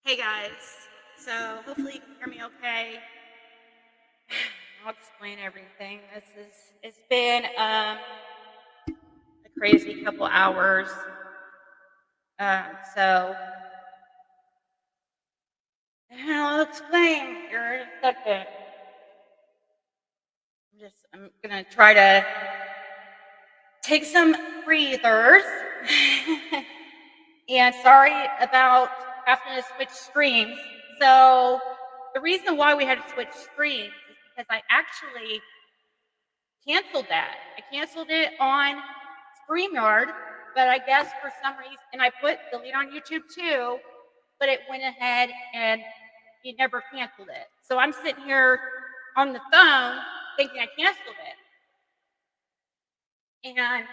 Hey guys, so hopefully you can hear me okay. I'll explain everything. It's been a crazy couple hours. So I'll explain here in a second. I'm gonna try to take some breathers. And sorry about having to switch streams. So the reason why we had to switch streams is because I actually canceled that. I canceled it on StreamYard, but I guess for some reason, and I put delete on YouTube too, but it went ahead and it never canceled it. So I'm sitting here on the phone thinking I canceled it. And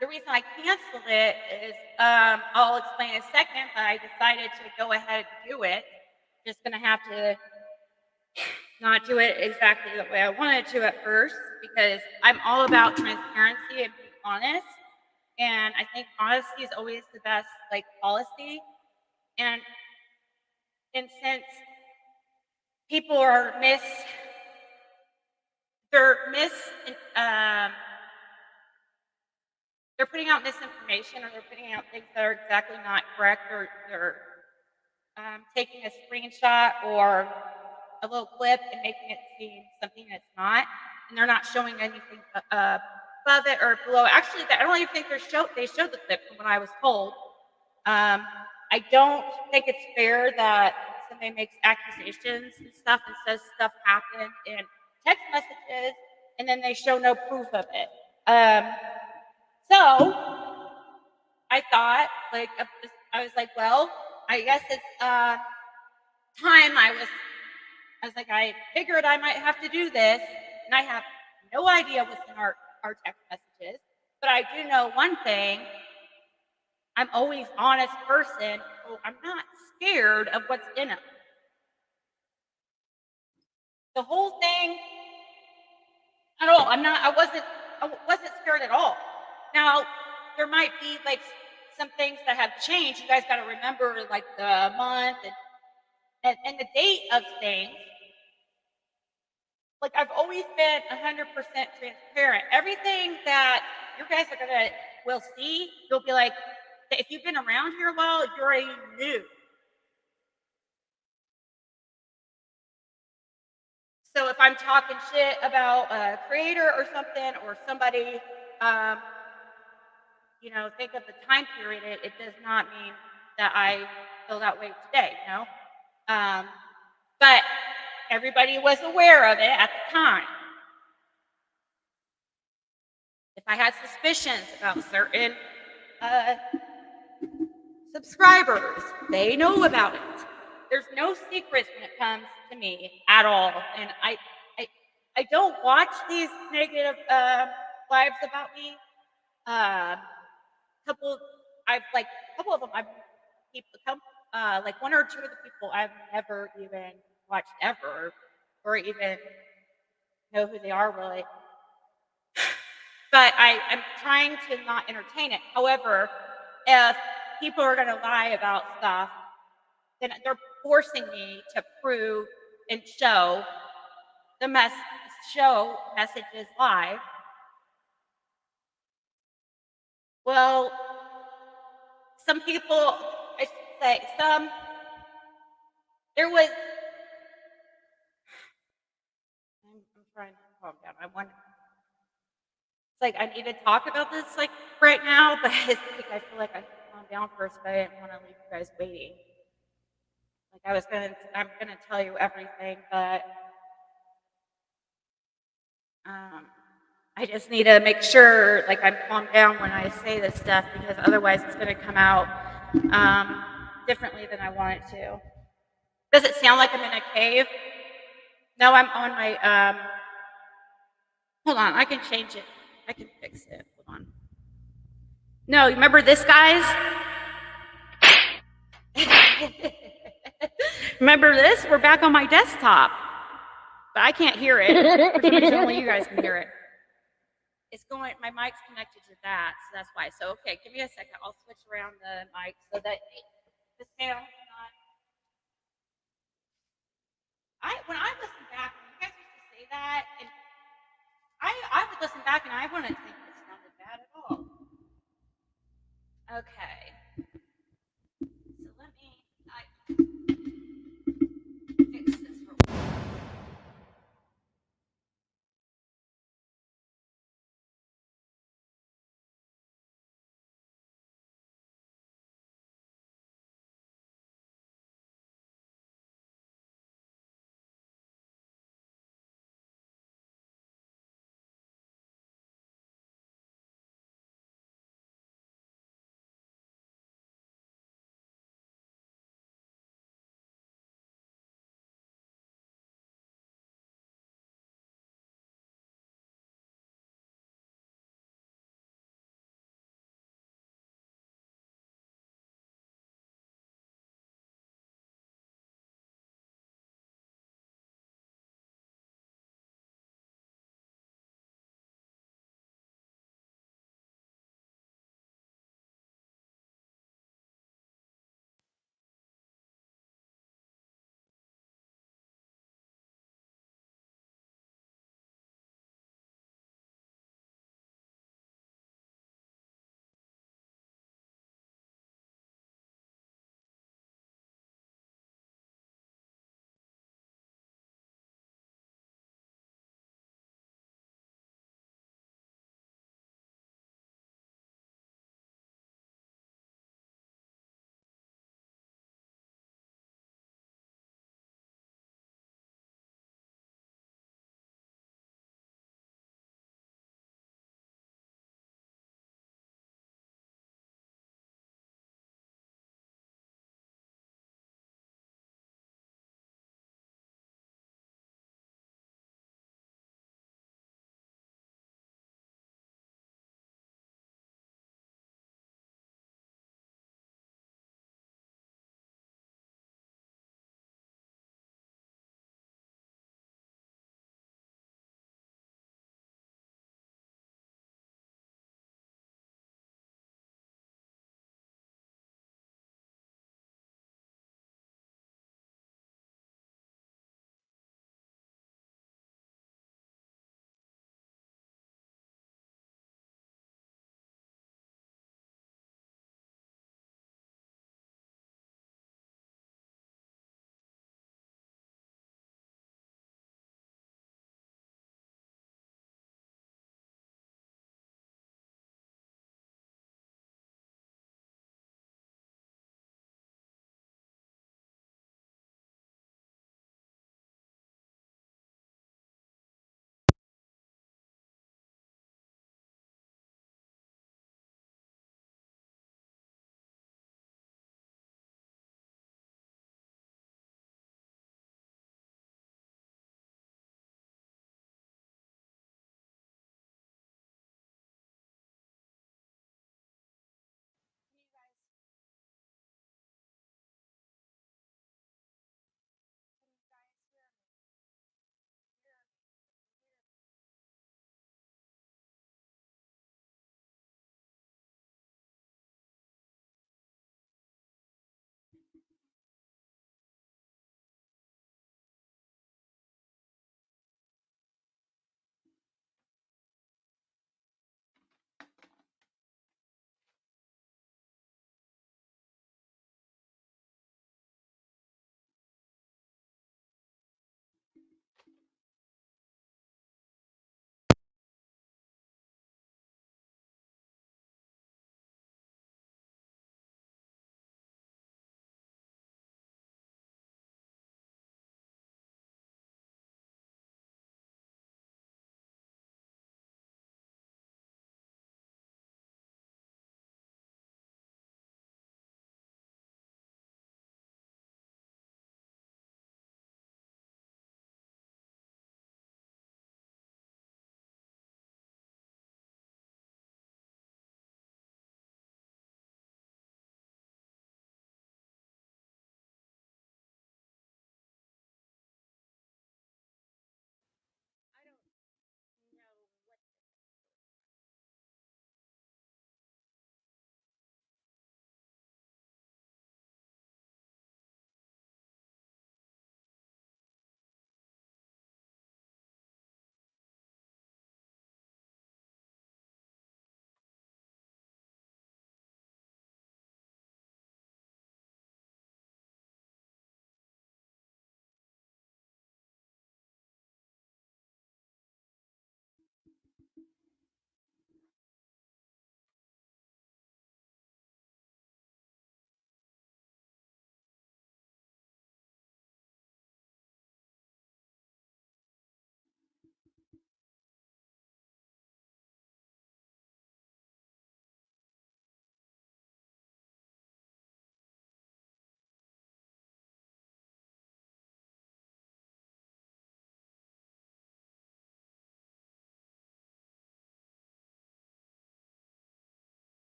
the reason I canceled it is, I'll explain in a second, but I decided to go ahead and do it. Just gonna have to not do it exactly the way I wanted to at first, because I'm all about transparency and being honest. And I think honesty is always the best policy. And since people are they're mis um, they're putting out misinformation, or they're putting out things that are exactly not correct, or they're taking a screenshot or a little clip and making it seem something that's not, and they're not showing anything above it or below. Actually, I don't even think they showed the clip from what I was told. I don't think it's fair that somebody makes accusations and stuff and says stuff happened in text messages and then they show no proof of it. So I thought, I was like, well, I guess it's time. I figured I might have to do this, and I have no idea what's in our text messages. But I do know one thing: I'm always honest person, so I'm not scared of what's in them. The whole thing at all. I wasn't scared at all. Now there might be some things that have changed. You guys got to remember the month and the date of things. I've always been 100% transparent. Everything that you guys will see, you'll be like, if you've been around here a while, you already knew. So if I'm talking shit about a creator or something, or somebody, think of the time period, it does not mean that I feel that way today, But everybody was aware of it at the time. If I had suspicions about certain subscribers, they know about it. There's no secrets when it comes to me at all. And I don't watch these negative lives about me. A couple of them one or two of the people I've never even watched ever, or even know who they are really. But I'm trying to not entertain it. However, if people are going to lie about stuff, then they're forcing me to prove and show messages live. Well, some people, I should say, there was. I'm trying to calm down. It's I need to talk about this right now, but I feel like I should calm down first, but I didn't want to leave you guys waiting. I'm gonna tell you everything, but I just need to make sure I'm calmed down when I say this stuff, because otherwise it's gonna come out differently than I want it to. Does it sound like I'm in a cave? No, I'm on my hold on, I can change it. I can fix it. Hold on. No, you remember this, guys? Remember this? We're back on my desktop. But I can't hear it. For some reason, only you guys can hear it. My mic's connected to that, so that's why. So, okay, give me a second. I'll switch around the mic so that the sound is not. When I listen back, when you guys used to say that, and I would listen back and I wouldn't think it sounded bad at all. Okay. So let me fix this real quick.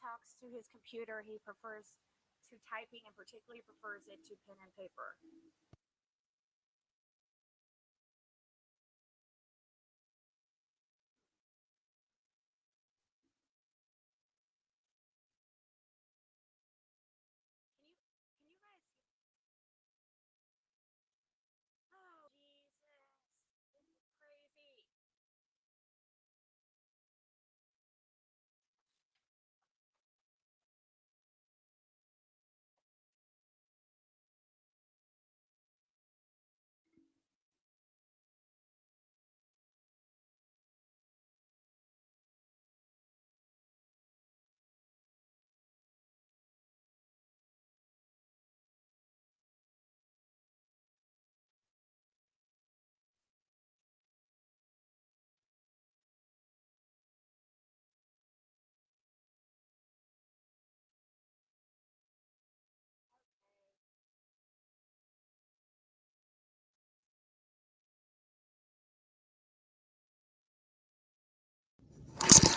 talks to his computer, he prefers to typing and particularly prefers it to pen and paper.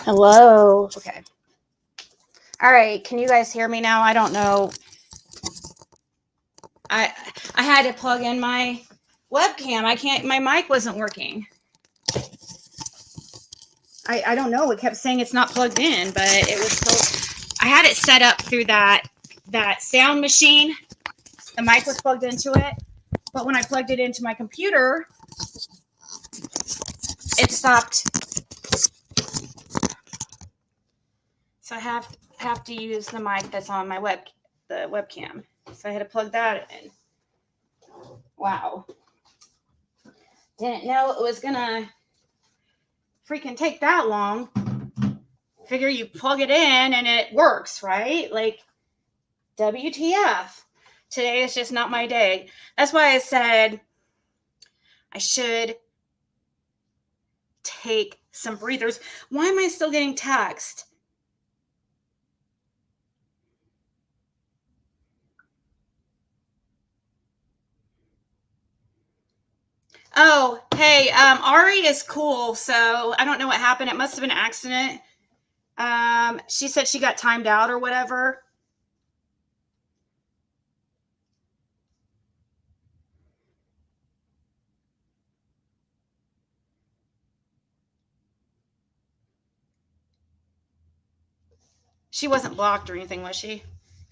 Hello. Okay. All right. Can you guys hear me now? I don't know. I had to plug in my webcam. My mic wasn't working. I don't know. It kept saying it's not plugged in, but it was still, I had it set up through that sound machine. The mic was plugged into it, but when I plugged it into my computer, it stopped. So I have to use the mic that's on my the webcam. So I had to plug that in. Wow. Didn't know it was gonna freaking take that long. Figure you plug it in and it works, right? Like, WTF. Today is just not my day. That's why I said I should take some breathers. Why am I still getting text? Oh, hey, Ari is cool, so I don't know what happened. It must have been an accident. She said she got timed out or whatever. She wasn't blocked or anything, was she?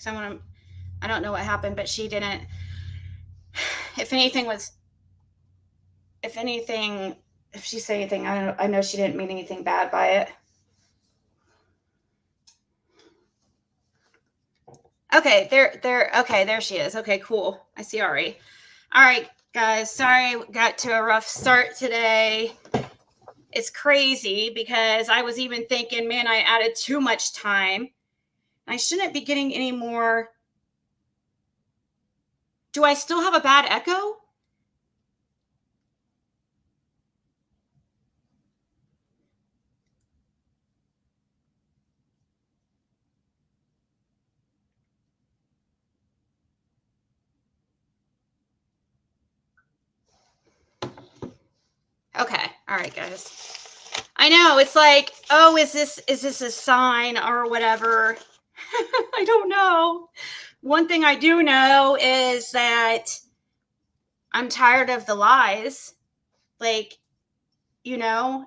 I don't know what happened, but she didn't. If she said anything, I know she didn't mean anything bad by it. Okay, there she is. Okay, cool. I see Ari. All right, guys, sorry got to a rough start today. It's crazy because I was even thinking, man, I added too much time. I shouldn't be getting any more. Do I still have a bad echo? Okay. All right, guys. I know it's like, oh, is this a sign or whatever? I don't know. One thing I do know is that I'm tired of the lies. Like,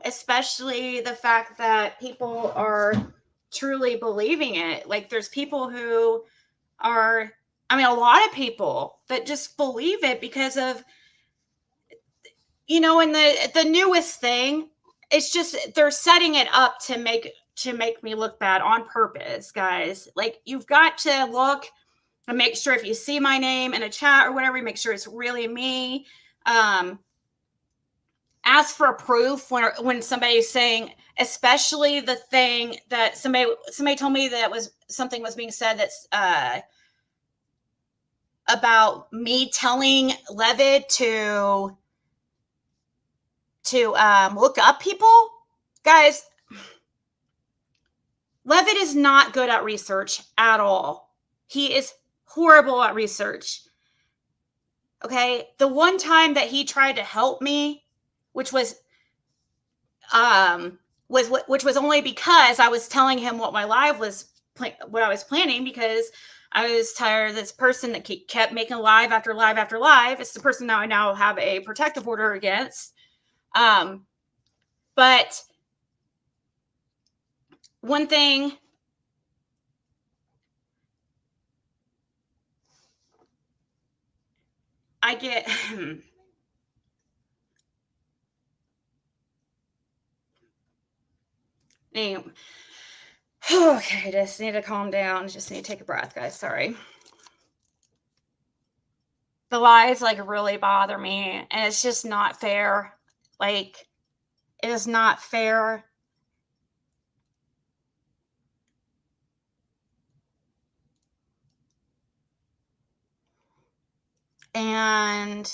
especially the fact that people are truly believing it. Like, there's people who are, a lot of people that just believe it because of, and the newest thing, it's just they're setting it up to make me look bad on purpose, guys. Like, you've got to look and make sure if you see my name in a chat or whatever, make sure it's really me. Ask for proof when somebody's saying, especially the thing that somebody told me that something was being said that's about me telling Levitt to look up people. Guys, Levitt is not good at research at all. He is horrible at research. Okay, the one time that he tried to help me, which was only because I was telling him what my live was what I was planning, because I was tired of this person that kept making live after live after live. It's the person that I now have a protective order against. But one thing I get, anyway, okay, just need to calm down. Just need to take a breath, guys. Sorry. The lies like really bother me, and it's just not fair. Like, it is not fair. And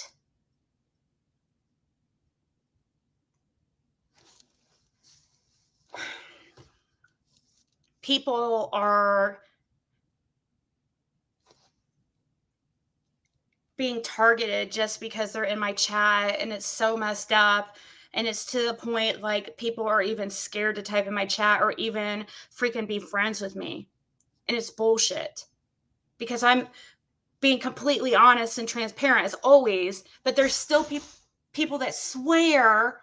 people are being targeted just because they're in my chat, and it's so messed up. And it's to the point like people are even scared to type in my chat or even freaking be friends with me. And it's bullshit, because I'm being completely honest and transparent as always, but there's still people that swear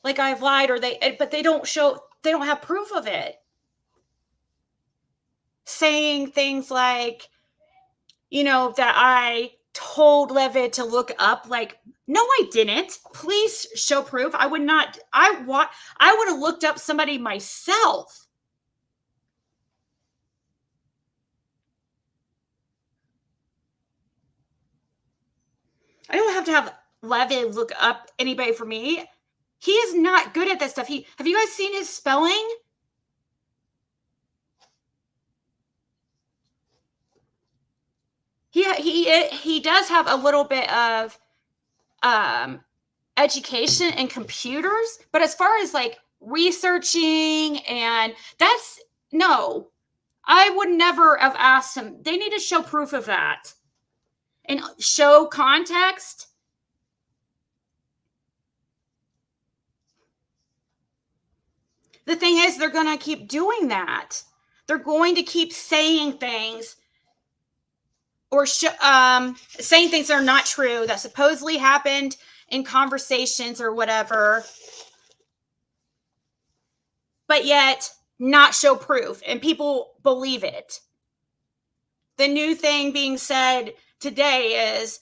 like I've lied, or but they don't have proof of it. Saying things like, that I told Levitt to look up, like, no, I didn't. Please show proof. I would not. I would have looked up somebody myself. I don't have to have Levitt look up anybody for me. He is not good at that stuff. Have you guys seen his spelling? He does have a little bit of education in computers, but as far as like researching, and no, I would never have asked him. They need to show proof of that and show context. The thing is, they're going to keep doing that. They're going to keep saying things or saying things that are not true, that supposedly happened in conversations or whatever, but yet not show proof, and people believe it. The new thing being said today is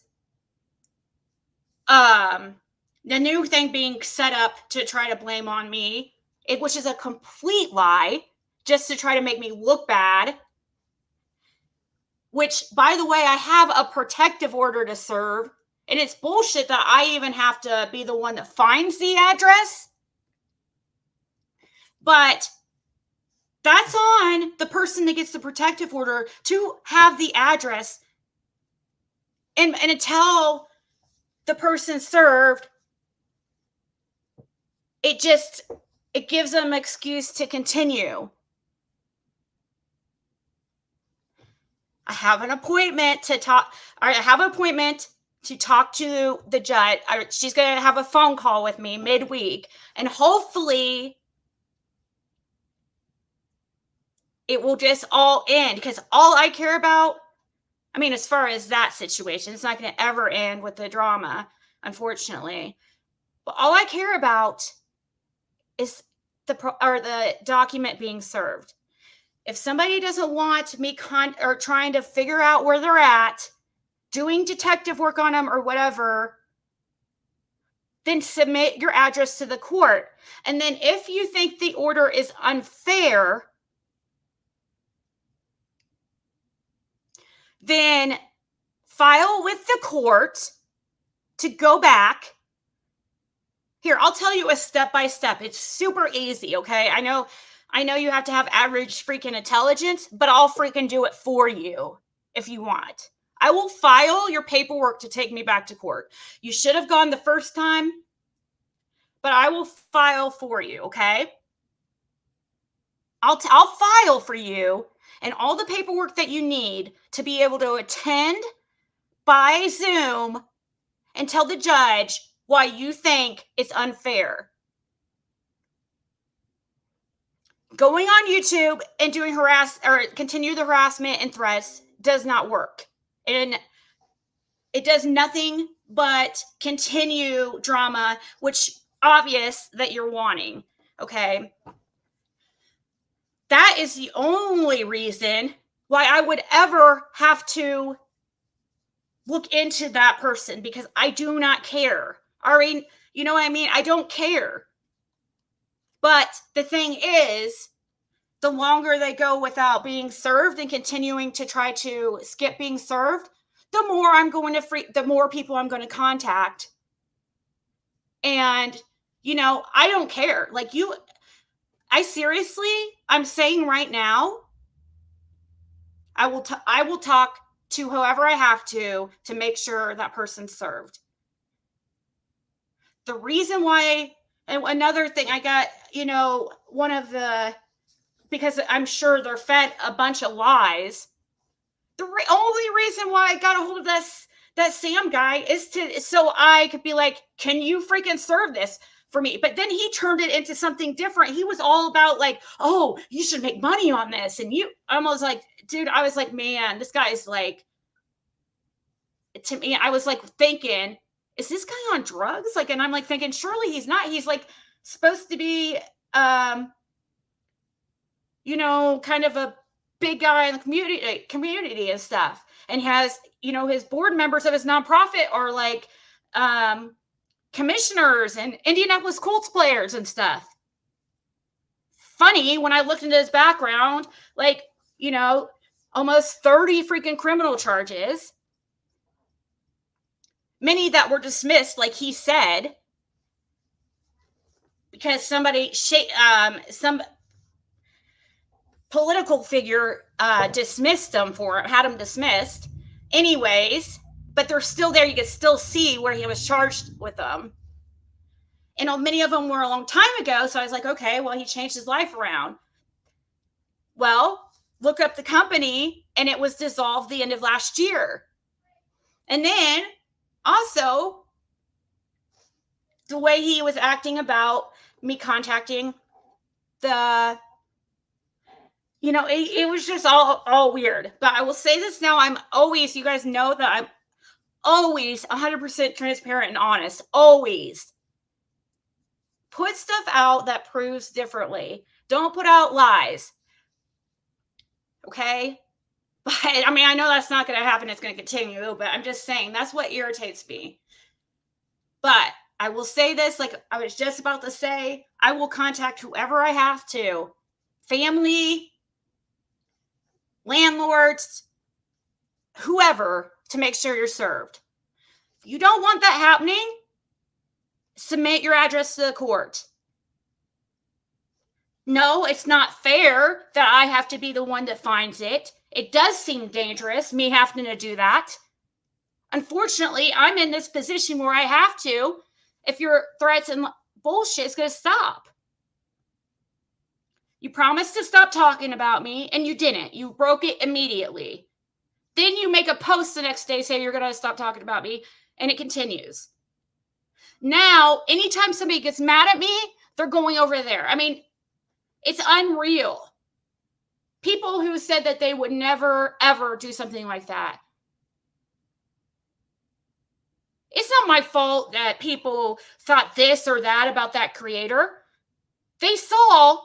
the new thing being set up to try to blame on me, which is a complete lie, just to try to make me look bad. Which, by the way, I have a protective order to serve, and it's bullshit that I even have to be the one that finds the address. But that's on the person that gets the protective order to have the address and to tell the person served. It gives them an excuse to continue. I have an appointment to talk to the judge. She's going to have a phone call with me midweek, and hopefully it will just all end, because all I care about, as far as that situation, it's not going to ever end with the drama, unfortunately. But all I care about is the document being served. If somebody doesn't want me or trying to figure out where they're at, doing detective work on them or whatever, then submit your address to the court. And then if you think the order is unfair, then file with the court to go back. Here, I'll tell you a step-by-step. It's super easy, okay? I know you have to have average freaking intelligence, but I'll freaking do it for you if you want. I will file your paperwork to take me back to court. You should have gone the first time, but I will file for you, okay? I'll file for you and all the paperwork that you need to be able to attend by Zoom and tell the judge why you think it's unfair. going on YouTube and doing continue the harassment and threats does not work. And it does nothing but continue drama, which obvious that you're wanting. Okay. That is the only reason why I would ever have to look into that person, because I do not care. I mean, you know what I mean? I don't care. But the thing is, the longer they go without being served and continuing to try to skip being served, the more people I'm going to contact. And, I don't care. Like I'm saying right now, I will talk to whoever I have to make sure that person's served. The reason why, and another thing I got, because I'm sure they're fed a bunch of lies. The only reason why I got a hold of that Sam guy is so I could be like, can you freaking serve this for me? But then he turned it into something different. He was all about like, oh, you should make money on this. And I was like, dude, I was like, man, this guy is like, to me, I was like thinking, is this guy on drugs? Like, and I'm like thinking, surely he's not. He's like supposed to be, kind of a big guy in the community and stuff, and has, his board members of his nonprofit are like commissioners and Indianapolis Colts players and stuff. Funny, when I looked into his background, like, almost 30 freaking criminal charges, many that were dismissed, like he said, because some political figure dismissed them had him dismissed. Anyways, but they're still there. You can still see where he was charged with them. And many of them were a long time ago. So I was like, okay, well, he changed his life around. Well, look up the company, and it was dissolved the end of last year. And then also the way he was acting about me contacting the, it was just all weird. But I will say this now, you guys know that I'm always 100% transparent and honest. Always. Put stuff out that proves differently. Don't put out lies. Okay? But, I know that's not going to happen. It's going to continue. But I'm just saying, that's what irritates me. But I will say this, like I was just about to say, I will contact whoever I have to. Family, landlords, whoever, to make sure you're served. If you don't want that happening, submit your address to the court. No, it's not fair that I have to be the one that finds it. It does seem dangerous, me having to do that. Unfortunately, I'm in this position where I have to, if your threats and bullshit is going to stop. You promised to stop talking about me, and you didn't. You broke it immediately. Then you make a post the next day saying you're going to stop talking about me, and it continues. Now, anytime somebody gets mad at me, they're going over there. It's unreal. People who said that they would never, ever do something like that. It's not my fault that people thought this or that about that creator. They saw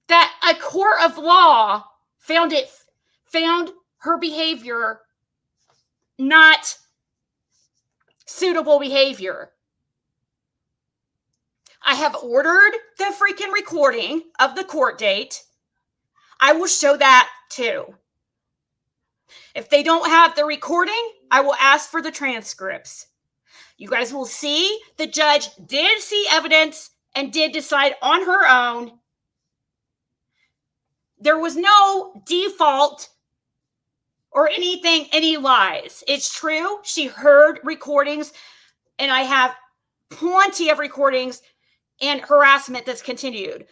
that a court of law found her behavior not suitable behavior. I have ordered the freaking recording of the court date. I will show that too. If they don't have the recording, I will ask for the transcripts. You guys will see the judge did see evidence and did decide on her own. There was no default or anything, any lies. It's true. She heard recordings, and I have plenty of recordings and harassment that's continued.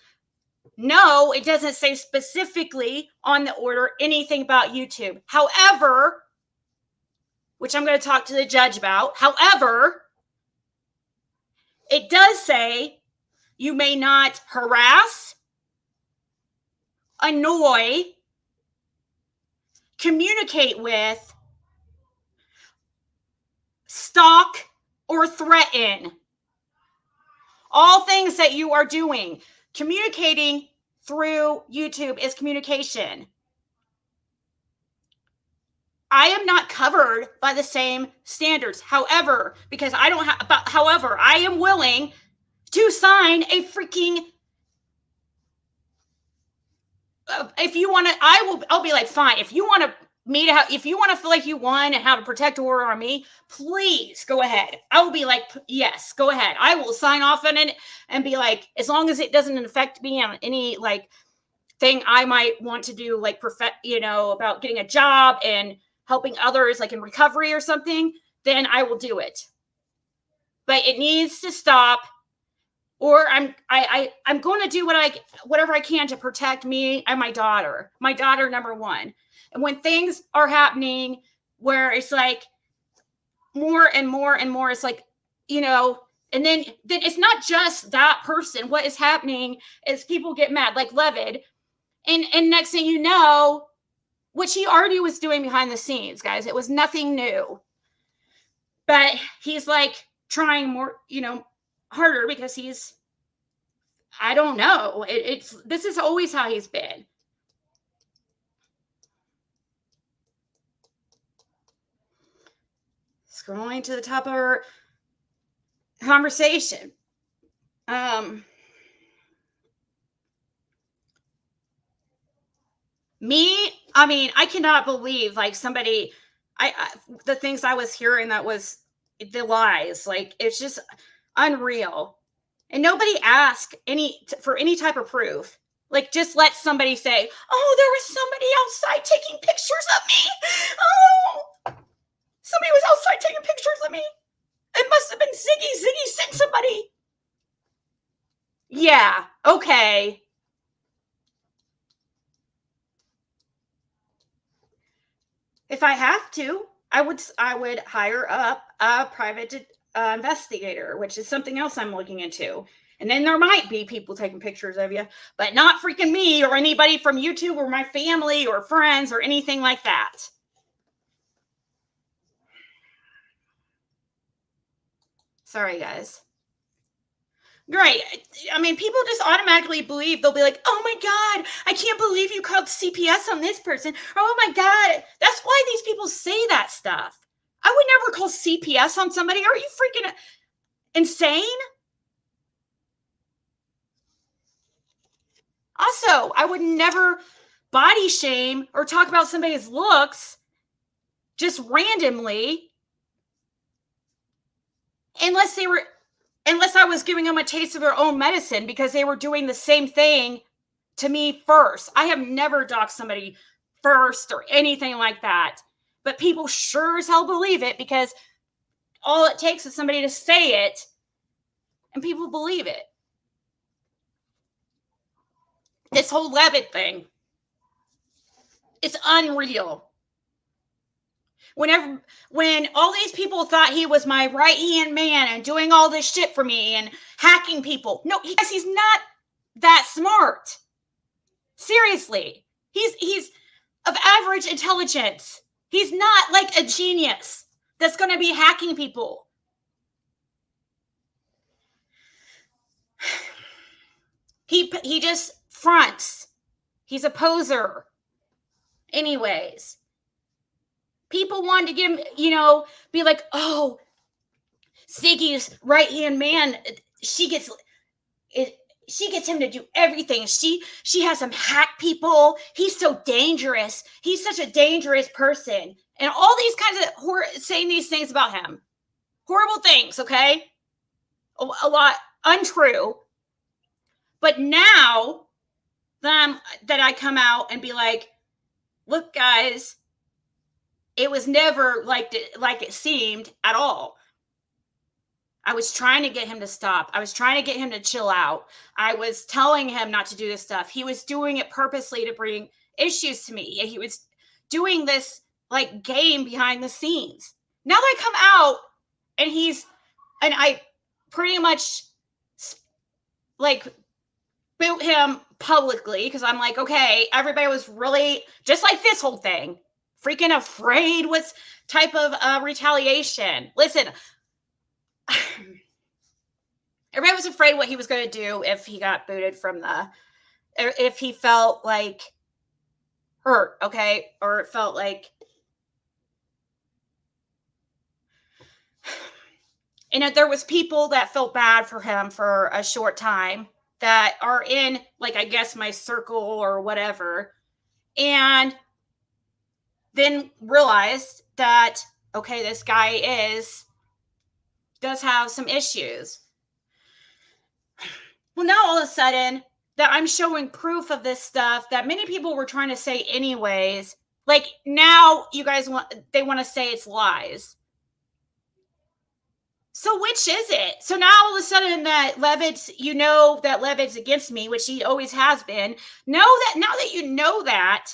No, it doesn't say specifically on the order anything about YouTube. However, which I'm going to talk to the judge about. However, it does say you may not harass, annoy, communicate with, stalk, or threaten. All things that you are doing. Communicating through YouTube is communication. I am not covered by the same standards. However, because I don't have, but however, I am willing to sign a freaking, if you want to, I'll be like, fine. If you want me to have, if you want to feel like you won and have a protective order on me, please go ahead. I will be like, yes, go ahead. I will sign off on it and be like, as long as it doesn't affect me on any like thing I might want to do, like about getting a job and helping others, like in recovery or something, then I will do it. But it needs to stop, or I'm going to do whatever I can to protect me and my daughter number one. And when things are happening where it's like more and more and more, it's like, and then it's not just that person. What is happening is people get mad, like Levitt, and next thing you know, which he already was doing behind the scenes, guys. It was nothing new. But he's like trying more, harder because he's, I don't know. This is always how he's been. Scrolling to the top of our conversation. I cannot believe like somebody, the things I was hearing, that was the lies. Like, it's just unreal. And nobody asked for any type of proof. Like, just let somebody say, oh, there was somebody outside taking pictures of me. Oh, somebody was outside taking pictures of me. It must have been Ziggy. Ziggy sent somebody. Yeah, okay. If I have to, I would hire up a private investigator, which is something else I'm looking into. And then there might be people taking pictures of you, but not freaking me or anybody from YouTube or my family or friends or anything like that. Sorry, guys. Great. I mean, people just automatically believe. They'll be like, oh my God, I can't believe you called CPS on this person. Oh my God. That's why these people say that stuff. I would never call CPS on somebody. Are you freaking insane? Also, I would never body shame or talk about somebody's looks just randomly unless I was giving them a taste of their own medicine because they were doing the same thing to me first. I have never doxed somebody first or anything like that. But people sure as hell believe it because all it takes is somebody to say it and people believe it. This whole Levitt thing, it's unreal. When all these people thought he was my right-hand man and doing all this shit for me and hacking people. No, he's not that smart. Seriously. He's of average intelligence. He's not like a genius that's going to be hacking people. He just fronts. He's a poser. Anyways. People wanted to give him, be like, oh, Ziggy's right-hand man, she gets him to do everything. She has him hack people. He's so dangerous. He's such a dangerous person. And all these kinds of saying these things about him. Horrible things, okay? A lot untrue. But now that I come out and be like, look, guys, it was never like it seemed at all. I was trying to get him to stop. I was trying to get him to chill out. I was telling him not to do this stuff. He was doing it purposely to bring issues to me. He was doing this like game behind the scenes. Now that I come out and I pretty much like boot him publicly because I'm like, okay, everybody was really just like this whole thing, freaking afraid what's type of retaliation. Listen, everybody was afraid what he was going to do if he got booted from if he felt like hurt, okay, or it felt like, and there was people that felt bad for him for a short time that are in, like, I guess my circle or whatever, and then realized that, okay, this guy does have some issues. Well, now all of a sudden that I'm showing proof of this stuff that many people were trying to say anyways, like, now you guys they want to say it's lies. So which is it? So now all of a sudden that Levitt's, that Levitt's against me, which he always has been. Now that you know that,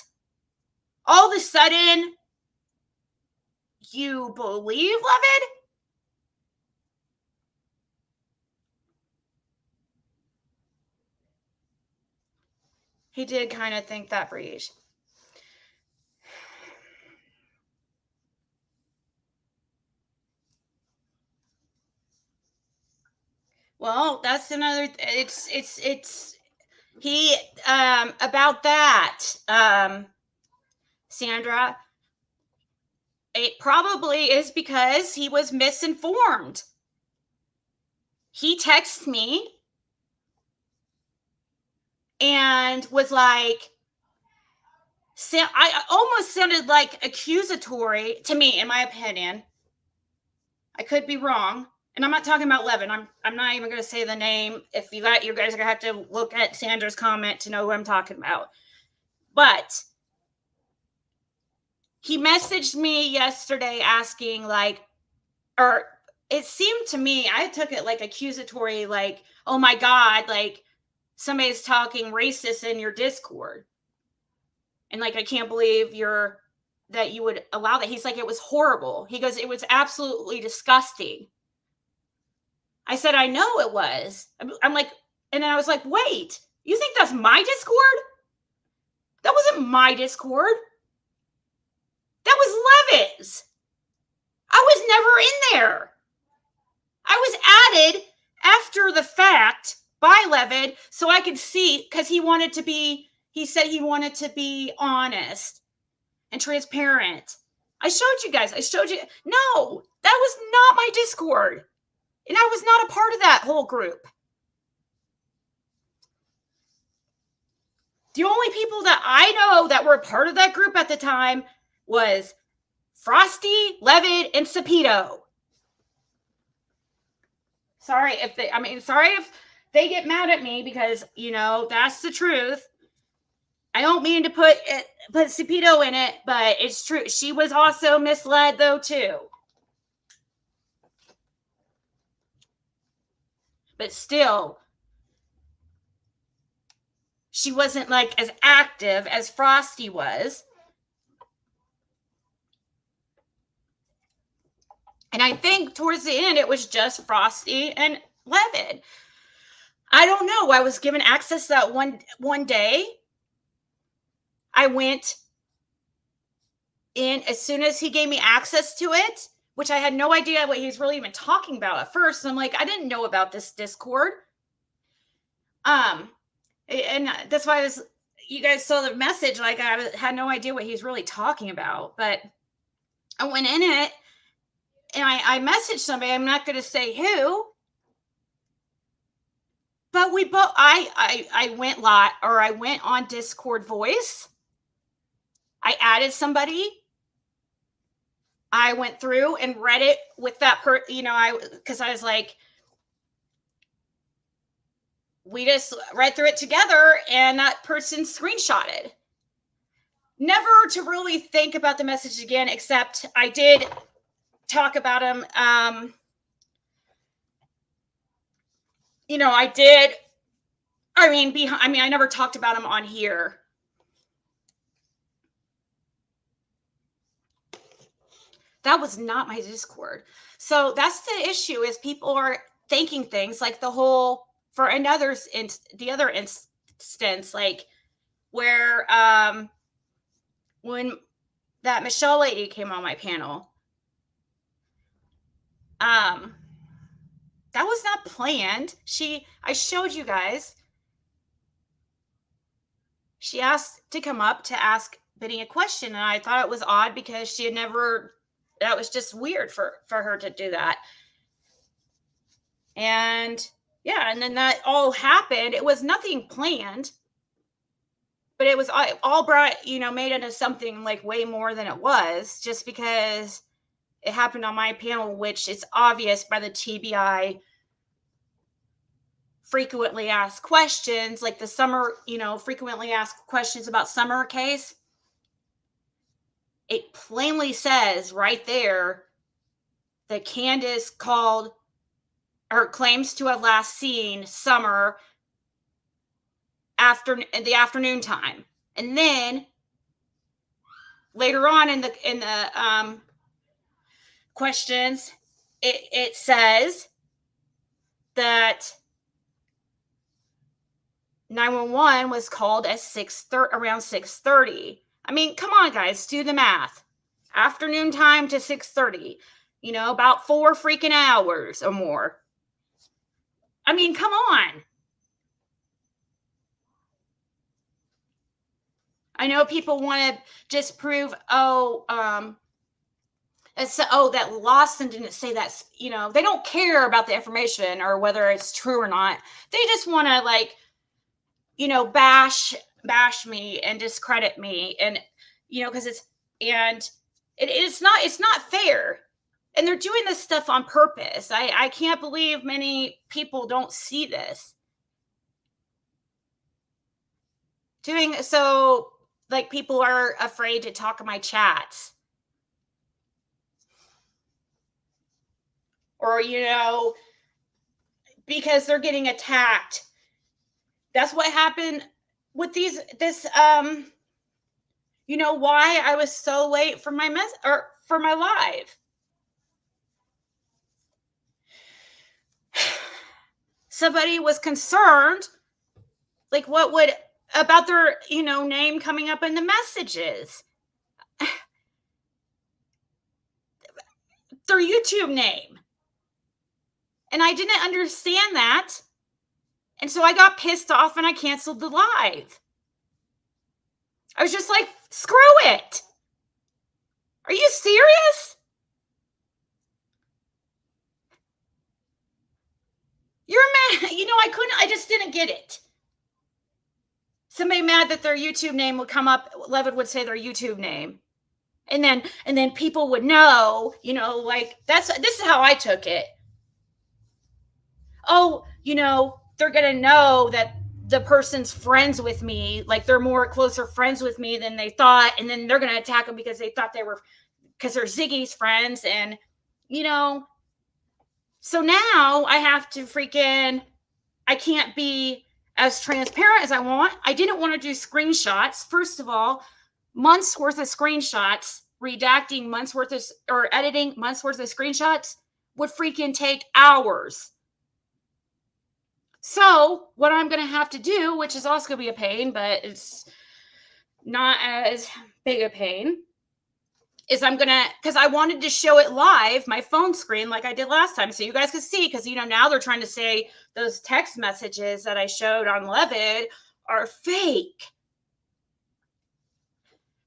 all of a sudden you believe Levitt? He did kind of think that, Breege. Well, that's another. It's he about that, Sandra. It probably is because he was misinformed. He texted me and was like, I almost sounded like accusatory to me, in my opinion. I could be wrong. And I'm not talking about Levitt. I'm not even going to say the name. If you guys are going to have to look at Sandra's comment to know who I'm talking about. But he messaged me yesterday asking, like, or it seemed to me, I took it like accusatory, like, oh my God, like somebody's talking racist in your Discord. And like, I can't believe that you would allow that. He's like, it was horrible. He goes, it was absolutely disgusting. I said, I know it was. I'm like, and then I was like, wait, you think that's my Discord? That wasn't my Discord. That was Levitt's. I was never in there. I was added after the fact by Levitt so I could see, because he said he wanted to be honest and transparent. I showed you guys. No, that was not my Discord. And I was not a part of that whole group. The only people that I know that were a part of that group at the time was Frosty, Levitt, and Sapito. Sorry if they get mad at me because, that's the truth. I don't mean to put Sapito in it, but it's true. She was also misled though too. But still, she wasn't like as active as Frosty was. And I think towards the end, it was just Frosty and Levitt. I don't know. I was given access that one day. I went in as soon as he gave me access to it, which I had no idea what he was really even talking about at first. And I'm like, I didn't know about this Discord. And that's why you guys saw the message. Like, I had no idea what he was really talking about. But I went in it and I messaged somebody. I'm not going to say who. But we both, I went live, or I went on Discord voice. I added somebody. I went through and read it with that because I was like, we just read through it together, and that person screenshotted. Never to really think about the message again, except I did talk about him. I did. I never talked about him on here. That was not my Discord. So that's the issue, is people are thinking things like the other instance, like where when that Michelle lady came on my panel, that was not planned. I showed you guys. She asked to come up to ask Benny a question, and I thought it was odd because she had never, that was just weird for her to do that. And yeah, and then that all happened. It was nothing planned, but it was all brought, made into something like way more than it was, just because it happened on my panel, which is obvious by the TBI frequently asked questions, like the summer, frequently asked questions about summer case. It plainly says right there that Candace called or claims to have last seen Summer after the afternoon time. And then later on in the questions, it says that 911 was called at around 6:30. I mean, come on, guys, do the math. Afternoon time to 6:30, about 4 freaking hours or more. I mean, come on. I know people want to just prove, that Lawson didn't say that, they don't care about the information or whether it's true or not. They just want to bash me and discredit me, and because it's not fair, and they're doing this stuff on purpose. I can't believe many people don't see this. Doing so, like, people are afraid to talk in my chats, or because they're getting attacked. That's what happened with why I was so late for my for my live. Somebody was concerned, like, what would about their name coming up in the messages, their YouTube name, and I didn't understand that. And so I got pissed off and I canceled the live. I was just like, screw it. Are you serious? You're mad. I just didn't get it. Somebody mad that their YouTube name would come up. Levitt would say their YouTube name. And then people would know, this is how I took it. Oh, they're going to know that the person's friends with me, like they're more closer friends with me than they thought. And then they're going to attack them because they thought because they're Ziggy's friends. And, so now I have to I can't be as transparent as I want. I didn't want to do screenshots. First of all, months worth of screenshots, redacting months worth of, or editing months worth of screenshots would take hours. So what I'm going to have to do, which is also going to be a pain, but it's not as big a pain, is because I wanted to show it live, my phone screen, like I did last time, so you guys could see, because, now they're trying to say those text messages that I showed on Levitt are fake.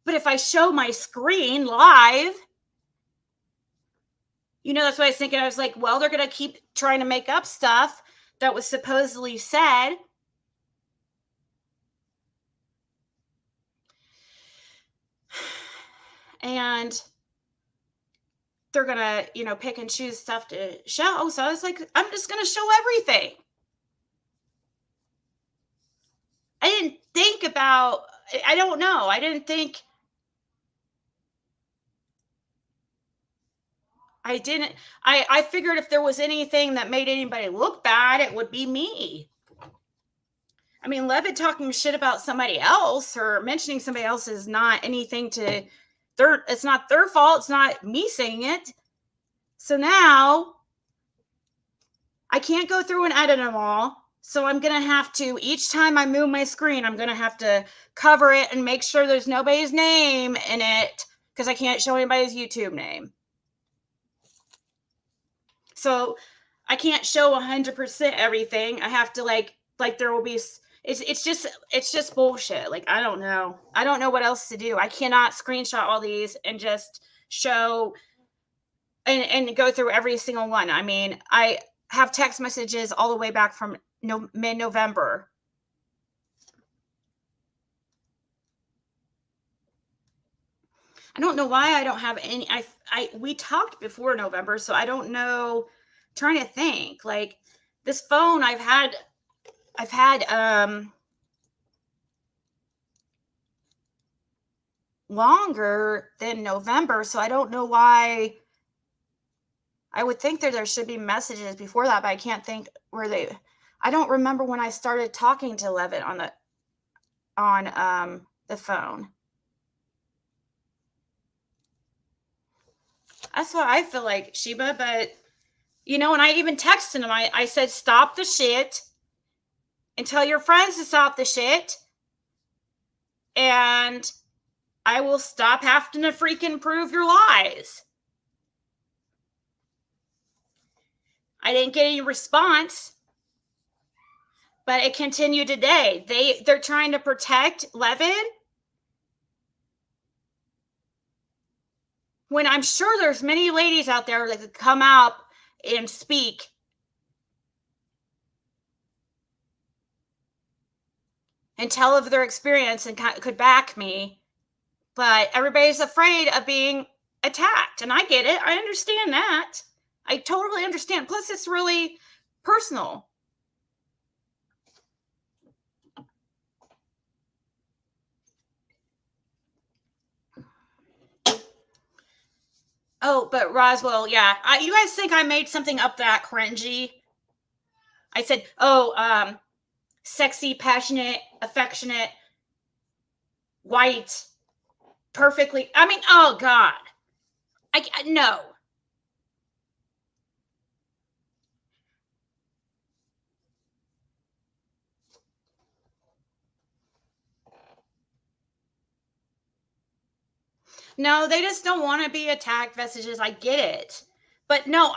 But if I show my screen live, that's what I was thinking. I was like, well, they're going to keep trying to make up stuff that was supposedly said. And they're going to, pick and choose stuff to show. So I was like, I'm just going to show everything. I didn't think about, I don't know. I didn't think, I figured if there was anything that made anybody look bad, it would be me. I mean, Levitt talking shit about somebody else or mentioning somebody else is not anything it's not their fault. It's not me saying it. So now I can't go through and edit them all. So I'm going to have to, each time I move my screen, I'm going to have to cover it and make sure there's nobody's name in it because I can't show anybody's YouTube name. So I can't show 100% everything. I have to like there will be, it's just bullshit. Like, I don't know what else to do. I cannot screenshot all these and just show and go through every single one. I mean, I have text messages all the way back from mid-November. I don't know why I don't have any. We talked before November, so I don't know. I'm trying to think. Like, this phone I've had longer than November, so I don't know why. I would think that there should be messages before that, but I can't think where they. I don't remember when I started talking to Levitt on the phone. That's what I feel like, Sheba, but and I even texted him. I said, stop the shit and tell your friends to stop the shit, and I will stop having to freaking prove your lies. I didn't get any response, but it continued today. They're trying to protect Levitt when I'm sure there's many ladies out there that could come out and speak and tell of their experience and could back me, but everybody's afraid of being attacked, and I get it. I understand that. I totally understand. Plus, it's really personal. Oh, but Roswell, yeah. You guys think I made something up that cringy? I said, sexy, passionate, affectionate, white, perfectly. I mean, oh God. No. No, they just don't want to be attacked messages. I get it. But no,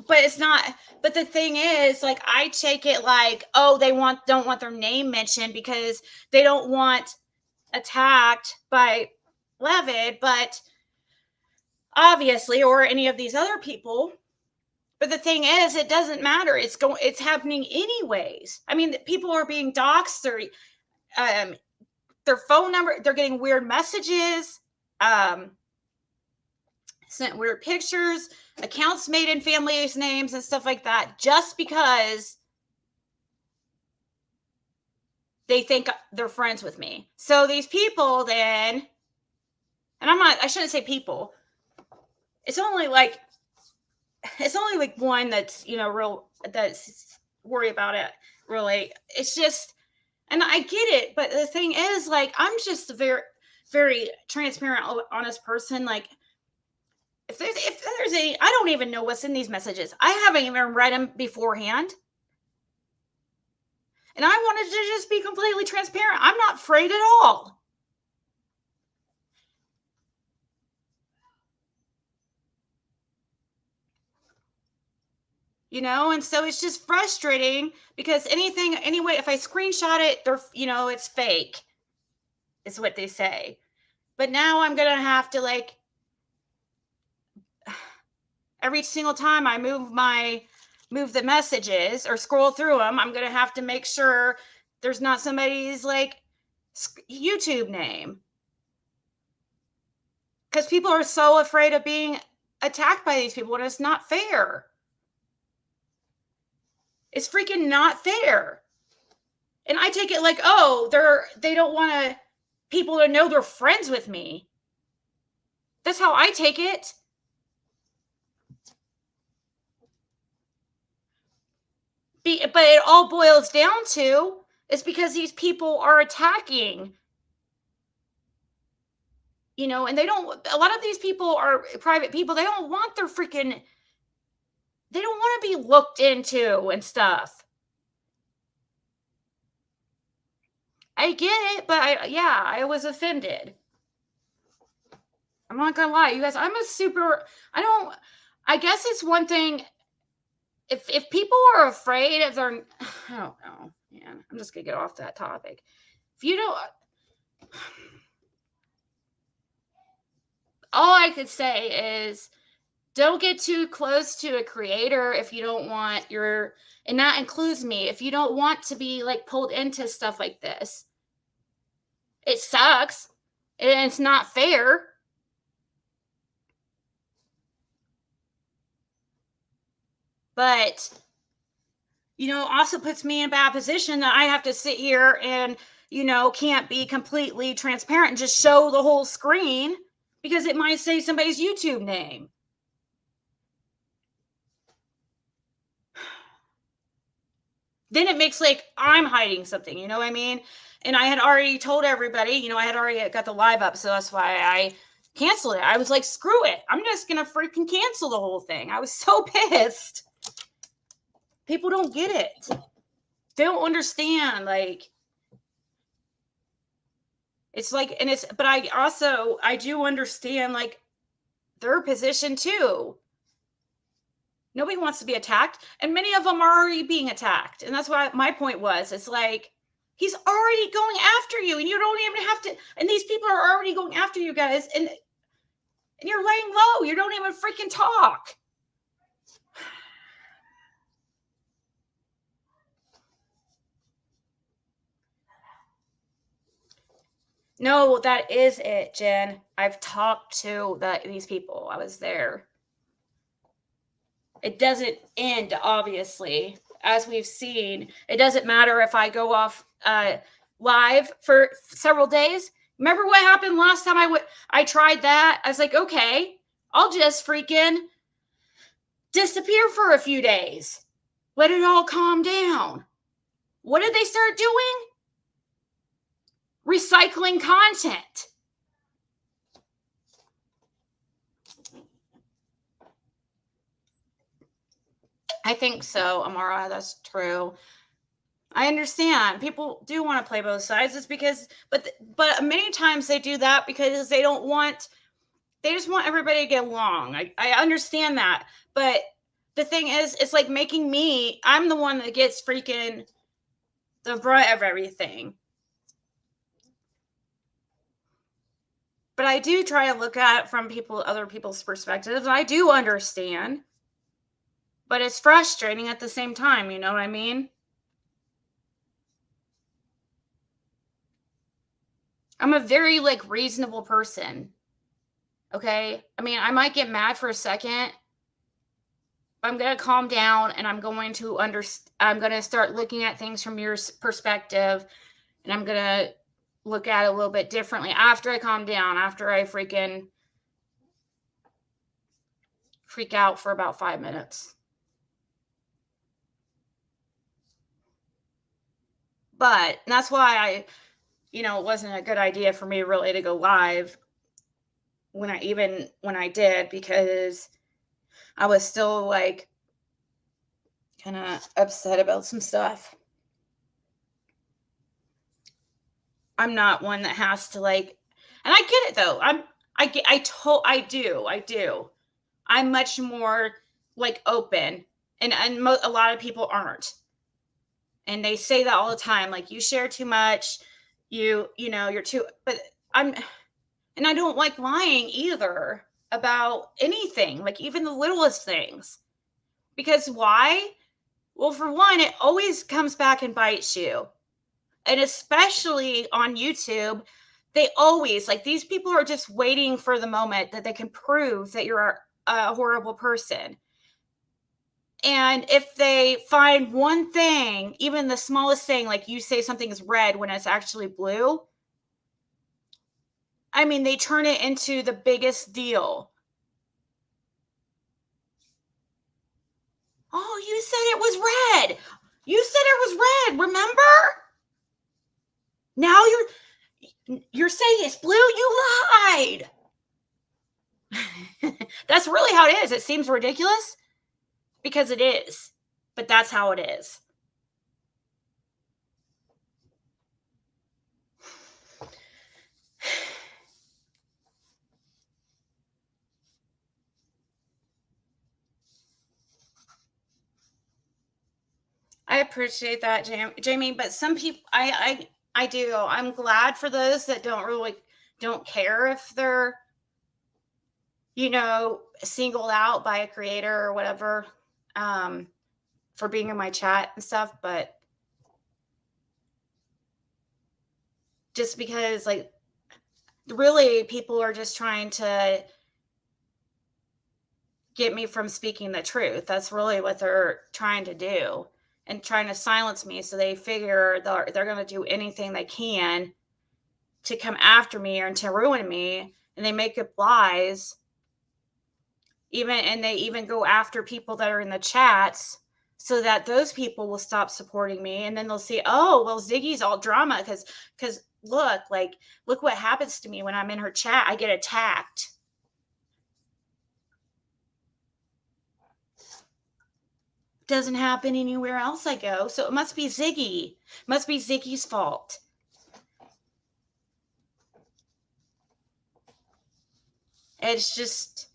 but it's not. But the thing is, like, I take it like, oh, they don't want their name mentioned because they don't want attacked by Levitt, but obviously, or any of these other people. But the thing is, it doesn't matter. It's happening anyways. I mean, people are being doxxed. Their phone number, they're getting weird messages, sent weird pictures, accounts made in families' names and stuff like that, just because they think they're friends with me. So these people then, and I shouldn't say people. It's only like one that's, that's worried about it, really. It's just, and I get it, but the thing is, like, I'm just a very, very transparent, honest person. Like, if there's any, I don't even know what's in these messages. I haven't even read them beforehand. And I wanted to just be completely transparent. I'm not afraid at all. And so it's just frustrating because anyway, if I screenshot it, it's fake, is what they say. But now I'm going to have to, like, every single time I move the messages or scroll through them, I'm going to have to make sure there's not somebody's, like, YouTube name. Because people are so afraid of being attacked by these people, and it's not fair. It's freaking not fair. And I take it like, oh, they don't want people to know they're friends with me. That's how I take it. But it all boils down to is because these people are attacking. And a lot of these people are private people. They don't want they don't want to be looked into and stuff. I get it, but I was offended. I'm not gonna lie, you guys. I guess it's one thing if people are afraid of their, I don't know, man. I'm just gonna get off that topic. If you don't, all I could say is don't get too close to a creator if you don't want your, and that includes me, if you don't want to be like pulled into stuff like this. It sucks and it's not fair. But, also puts me in a bad position that I have to sit here and, can't be completely transparent and just show the whole screen because it might say somebody's YouTube name. Then it makes like I'm hiding something, you know what I mean? And I had already told everybody, I had already got the live up, so that's why I canceled it. I was like, screw it. I'm just going to freaking cancel the whole thing. I was so pissed. People don't get it. They don't understand. Like, it's like, but I do understand like their position too. Nobody wants to be attacked. And many of them are already being attacked. And that's what my point was. It's like, he's already going after you and you don't even have to. And these people are already going after you guys. And you're laying low. You don't even freaking talk. No, that is it, Jen. I've talked to these people. I was there. It doesn't end, obviously, as we've seen. It doesn't matter if I go off live for several days. Remember what happened last time I tried that? I was like, okay, I'll just freaking disappear for a few days. Let it all calm down. What did they start doing? Recycling content. I think so, Amara. That's true. I understand. People do want to play both sides. It's because, but many times they do that because they just want everybody to get along. I understand that. But the thing is, it's like I'm the one that gets freaking the brunt of everything. But I do try to look at it from other people's perspectives. I do understand. But it's frustrating at the same time, you know what I mean? I'm a very reasonable person. Okay? I mean, I might get mad for a second, but I'm going to calm down and I'm going to start looking at things from your perspective, and I'm going to look at it a little bit differently after I calm down, after I freak out for about 5 minutes. But that's why it wasn't a good idea for me really to go live when I did, because I was still kind of upset about some stuff. I'm not one that has to and I get it though. I do. I'm much more open, and a lot of people aren't. And they say that all the time, you share too much, you're too, but and I don't like lying either about anything, even the littlest things. Because why? Well, for one, it always comes back and bites you. And especially on YouTube, they always, these people are just waiting for the moment that they can prove that you're a horrible person. And if they find one thing, even the smallest thing, you say something is red when it's actually blue, I mean, they turn it into the biggest deal. Oh, you said it was red. You said it was red, remember? Now you're saying it's blue? You lied. That's really how it is. It seems ridiculous because it is, but that's how it is. I appreciate that, Jamie. But some people, I do. I'm glad for those that don't care if they're, singled out by a creator or whatever, for being in my chat and stuff. But just because, like, really, people are just trying to get me from speaking the truth. That's really what they're trying to do, and trying to silence me. So they figure they're going to do anything they can to come after me or to ruin me. And they make up lies. And they even go after people that are in the chats so that those people will stop supporting me. And then they'll see, oh, well, Ziggy's all drama because look what happens to me when I'm in her chat. I get attacked. Doesn't happen anywhere else I go. So it must be Ziggy. Must be Ziggy's fault. It's just,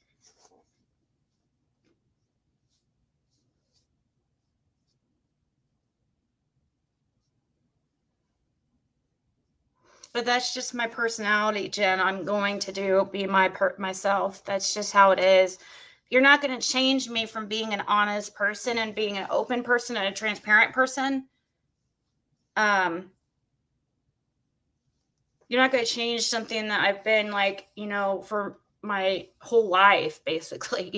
but that's just my personality, Jen. I'm going to be myself. That's just how it is. You're not going to change me from being an honest person and being an open person and a transparent person. You're not going to change something that I've been for my whole life, basically,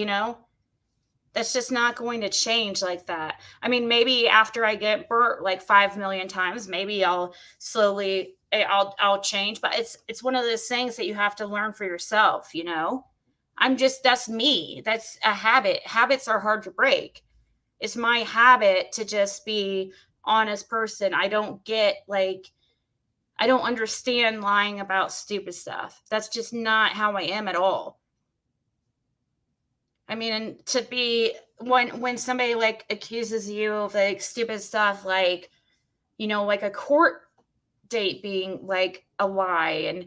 That's just not going to change like that. I mean, maybe after I get burnt like 5 million times, maybe I'll slowly, I'll change, but it's one of those things that you have to learn for yourself, that's me. That's a habit. Habits are hard to break. It's my habit to just be honest person. I don't understand lying about stupid stuff. That's just not how I am at all. I mean, and to be when somebody accuses you of stupid stuff, like a court date being a lie and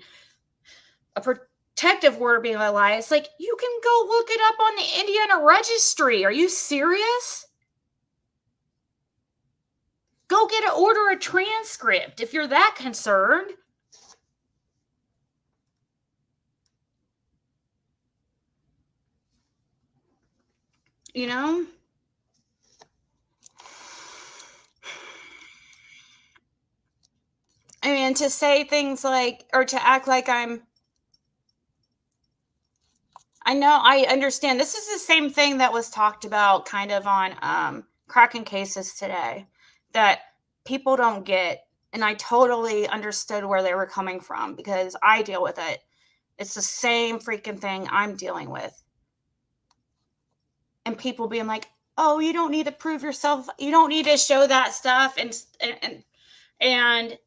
a protective order being a lie, it's like, you can go look it up on the Indiana registry. Are you serious? Go order a transcript if you're that concerned. I mean, to say things or to act like I know, I understand. This is the same thing that was talked about kind of on cracking cases today that people don't get. And I totally understood where they were coming from because I deal with it. It's the same freaking thing I'm dealing with. And people being like, oh, you don't need to prove yourself. You don't need to show that stuff. And a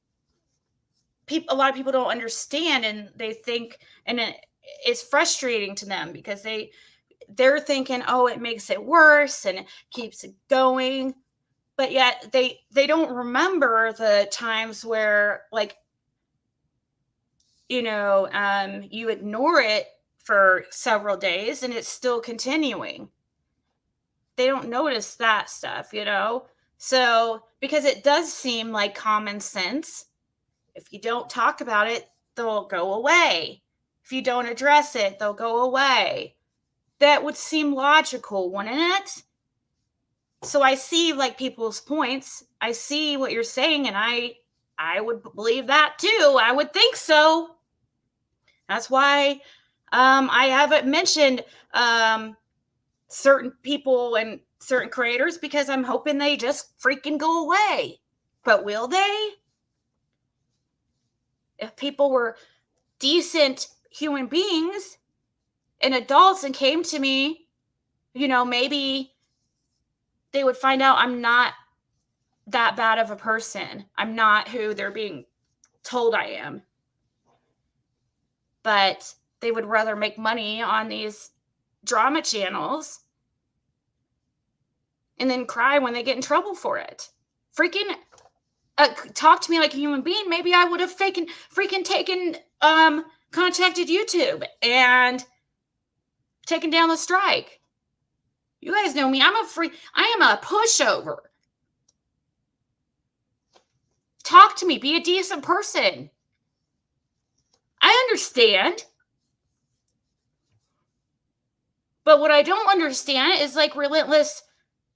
lot of people don't understand, and they think, and it's frustrating to them because they're thinking, oh, it makes it worse and it keeps it going. But yet they don't remember the times where you ignore it for several days and it's still continuing. They don't notice that stuff, So, because it does seem like common sense. If you don't talk about it, they'll go away. If you don't address it, they'll go away. That would seem logical, wouldn't it? So I see people's points. I see what you're saying, and I would believe that too. I would think so. That's why I haven't mentioned certain people and certain creators, because I'm hoping they just freaking go away. But will they? If people were decent human beings and adults and came to me, maybe they would find out I'm not that bad of a person. I'm not who they're being told I am. But they would rather make money on these drama channels and then cry when they get in trouble for it. Freaking talk to me like a human being. Maybe I would have contacted YouTube and taken down the strike. You guys know me. I am a pushover. Talk to me. Be a decent person. I understand. But what I don't understand is like relentless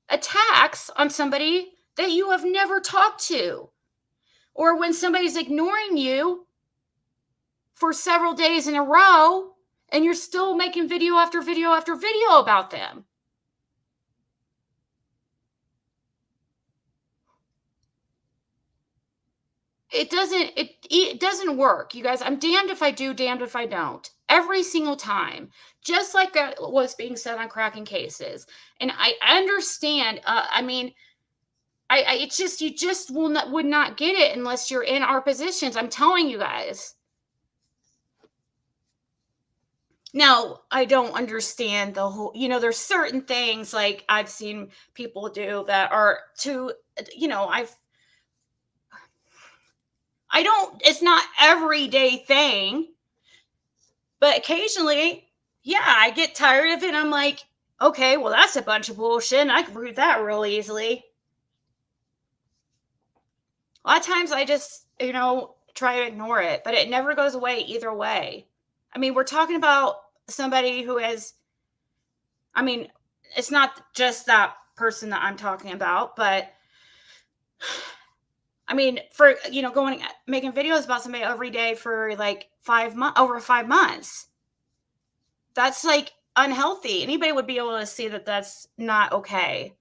attacks on somebody that you have never talked to. Or when somebody's ignoring you for several days in a row and you're still making video after video after video about them. It doesn't work, you guys. I'm damned if I do, damned if I don't. Every single time, just like that was being said on cracking cases. And I understand. I mean, it's just you just would not get it unless you're in our positions. I'm telling you guys. Now, I don't understand the whole. There's certain things like I've seen people do that are too. It's not everyday thing, but occasionally, yeah, I get tired of it. I'm like, okay, well, that's a bunch of bullshit, and I can prove that real easily. A lot of times I just, try to ignore it, but it never goes away either way. I mean, we're talking about somebody who is, it's not just that person that I'm talking about, but for making videos about somebody every day for like over 5 months, that's like unhealthy. Anybody would be able to see that that's not okay.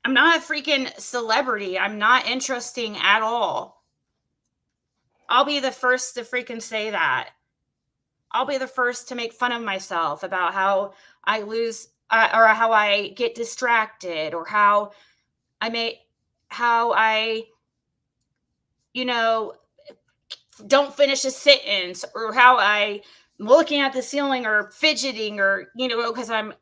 I'm not a freaking celebrity. I'm not interesting at all. I'll be the first to freaking say that. I'll be the first to make fun of myself about how I lose or how I get distracted, or how I don't finish a sentence, or how I'm looking at the ceiling or fidgeting, or, because I'm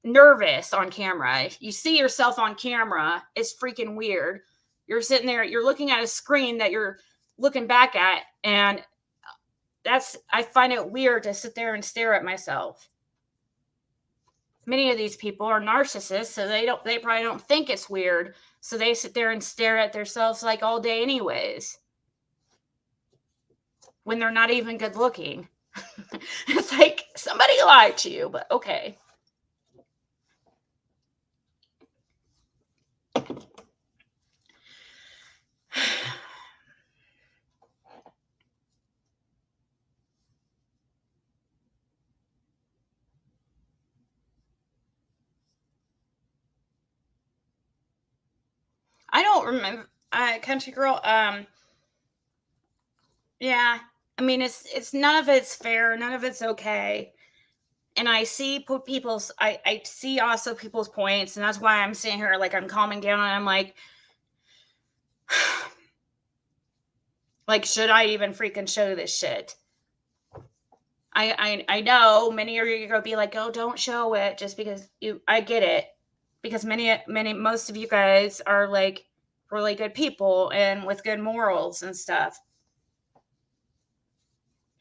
nervous on camera. If you see yourself on camera, it's freaking weird. You're sitting there, you're looking at a screen that you're looking back at, and I find it weird to sit there and stare at myself. Many of these people are narcissists, so they probably don't think it's weird. So they sit there and stare at themselves like all day anyways, when they're not even good looking. It's like somebody lied to you, but okay. I don't remember. Country girl. Yeah. It's none of it's fair. None of it's okay. And I see I see also people's points, and that's why I'm sitting here like I'm calming down, and I'm like, like, should I even freaking show this shit? I know many of you are gonna be like, oh, don't show it, just because I get it, because most of you guys are like really good people and with good morals and stuff.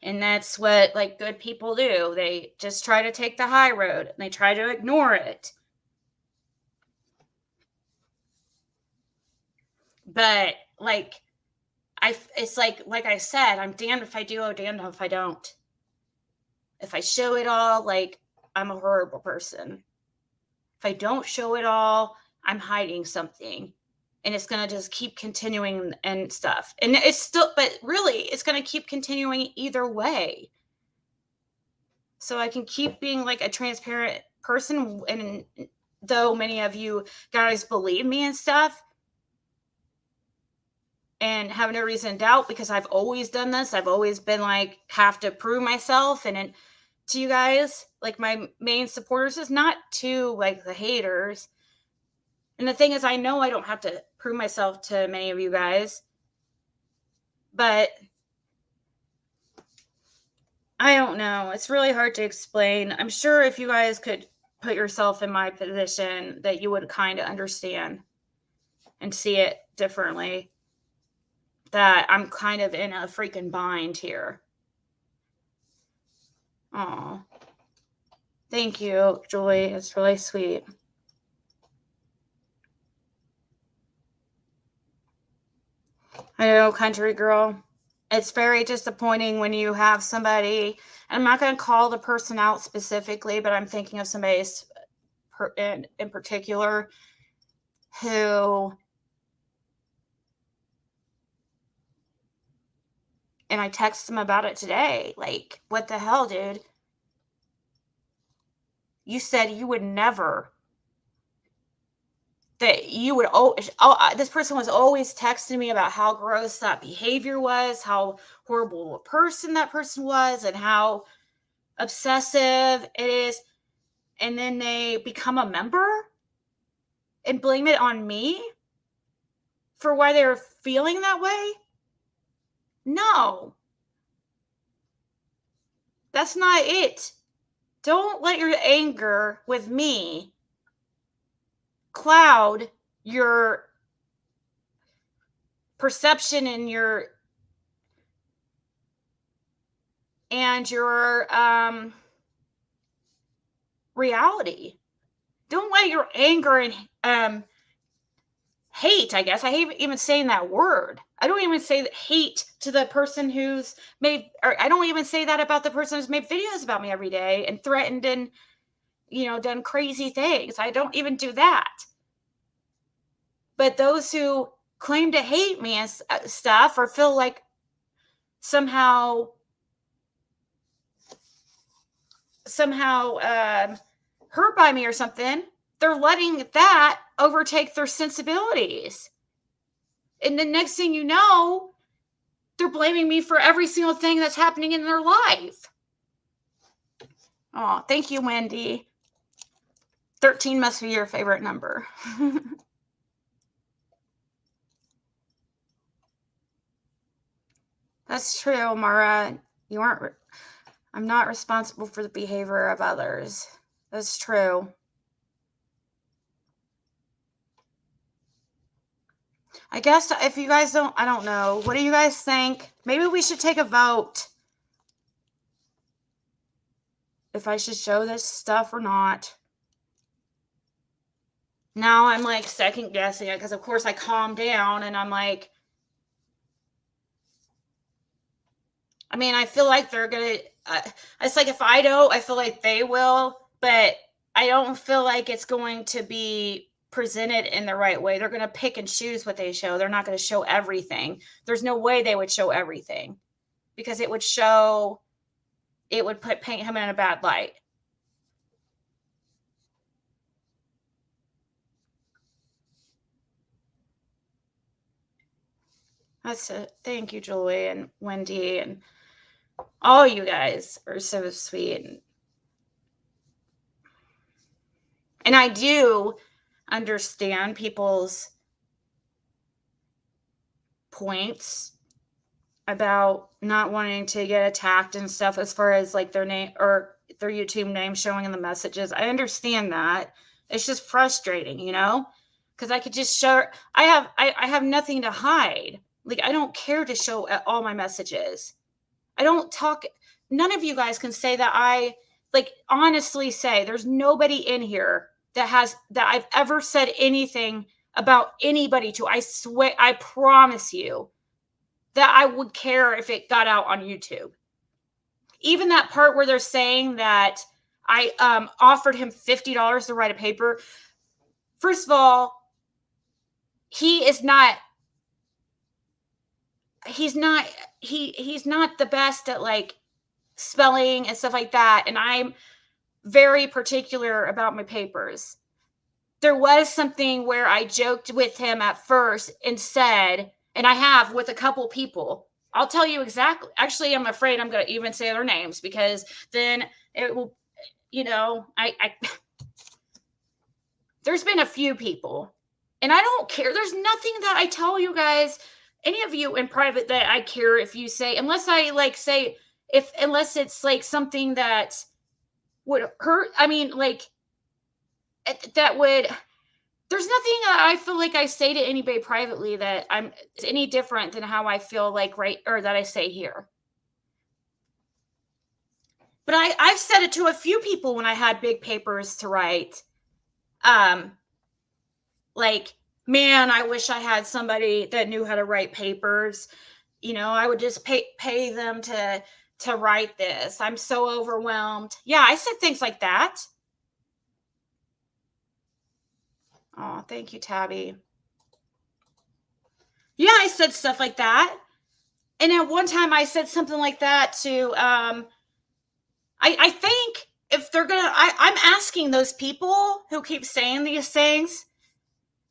And that's what like good people do. They just try to take the high road, and they try to ignore it. But like, it's like I said, I'm damned if I do, oh damned if I don't. If I show it all, like, I'm a horrible person. If I don't show it all, I'm hiding something. And it's going to just keep continuing and stuff. And but really, it's going to keep continuing either way. So I can keep being like a transparent person. And though many of you guys believe me and stuff, and have no reason to doubt, because I've always done this. I've always been like, have to prove myself. And to you guys, like my main supporters, is not to like the haters. And the thing is, I know I don't have to prove myself to many of you guys, but I don't know. It's really hard to explain. I'm sure if you guys could put yourself in my position, that you would kind of understand and see it differently, that I'm kind of in a freaking bind here. Oh, thank you, Julie. It's really sweet. I know, country girl. It's very disappointing when you have somebody, and I'm not going to call the person out specifically, but I'm thinking of somebody in particular who, and I texted him about it today. Like, what the hell, dude? You said you would never, that you would, this person was always texting me about how gross that behavior was, how horrible a person that person was, and how obsessive it is. And then they become a member and blame it on me for why they're feeling that way? No. That's not it. Don't let your anger with me cloud your perception and your reality. Don't let your anger and hate, I guess. I hate even saying that word. I don't even say hate to the person who's made, or I don't even say that about the person who's made videos about me every day and threatened and, done crazy things. I don't even do that. But those who claim to hate me and stuff, or feel like somehow hurt by me or something, they're letting that overtake their sensibilities. And the next thing you know, they're blaming me for every single thing that's happening in their life. Oh, thank you, Wendy. 13 must be your favorite number. That's true, Mara. I'm not responsible for the behavior of others. That's true. I guess if you guys I don't know. What do you guys think? Maybe we should take a vote. If I should show this stuff or not. Now I'm like second guessing it because of course I calmed down and I'm like, I mean, I feel like they're going to, it's like if I don't, I feel like they will, but I don't feel like it's going to be presented in the right way. They're going to pick and choose what they show. They're not going to show everything. There's no way they would show everything because it would paint him in a bad light. That's it. Thank you, Julie and Wendy, and all you guys are so sweet. And I do understand people's points about not wanting to get attacked and stuff as far as like their name or their YouTube name showing in the messages. I understand that. It's just frustrating, because I could just show, I have nothing to hide. Like, I don't care to show all my messages. I don't talk. None of you guys can say that honestly say there's nobody in here that I've ever said anything about anybody to. I swear, I promise you that I would care if it got out on YouTube. Even that part where they're saying that I offered him $50 to write a paper. First of all, he's not the best at like spelling and stuff like that. And I'm very particular about my papers. There was something where I joked with him at first and said, and I have with a couple people, I'll tell you exactly. Actually, I'm afraid I'm going to even say their names because then it will, there's been a few people and I don't care. There's nothing that I tell you guys, any of you in private, that I care if you say, unless I like say, unless it's like something that would hurt. I mean, like that would, there's nothing that I feel like I say to anybody privately that it's any different than how I feel like or that I say here. But I've said it to a few people when I had big papers to write. Like, man, I wish I had somebody that knew how to write papers. I would just pay them to write this. I'm so overwhelmed. Yeah, I said things like that. Oh, thank you, Tabby. Yeah, I said stuff like that. And at one time I said something like that to I think if they're gonna I'm asking those people who keep saying these things,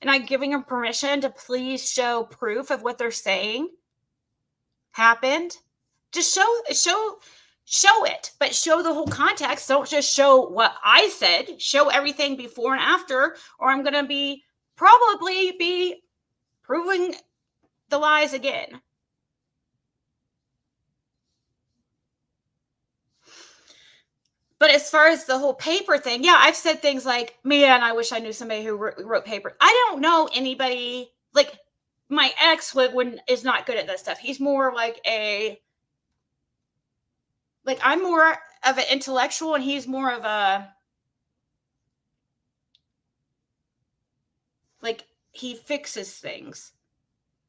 and I'm giving them permission to please show proof of what they're saying happened. Just show it, but show the whole context. Don't just show what I said. Show everything before and after, or I'm gonna probably be proving the lies again. But as far as the whole paper thing, yeah, I've said things like, man, I wish I knew somebody who wrote paper. I don't know anybody, like my ex is not good at that stuff. He's more like I'm more of an intellectual and he's more of he fixes things.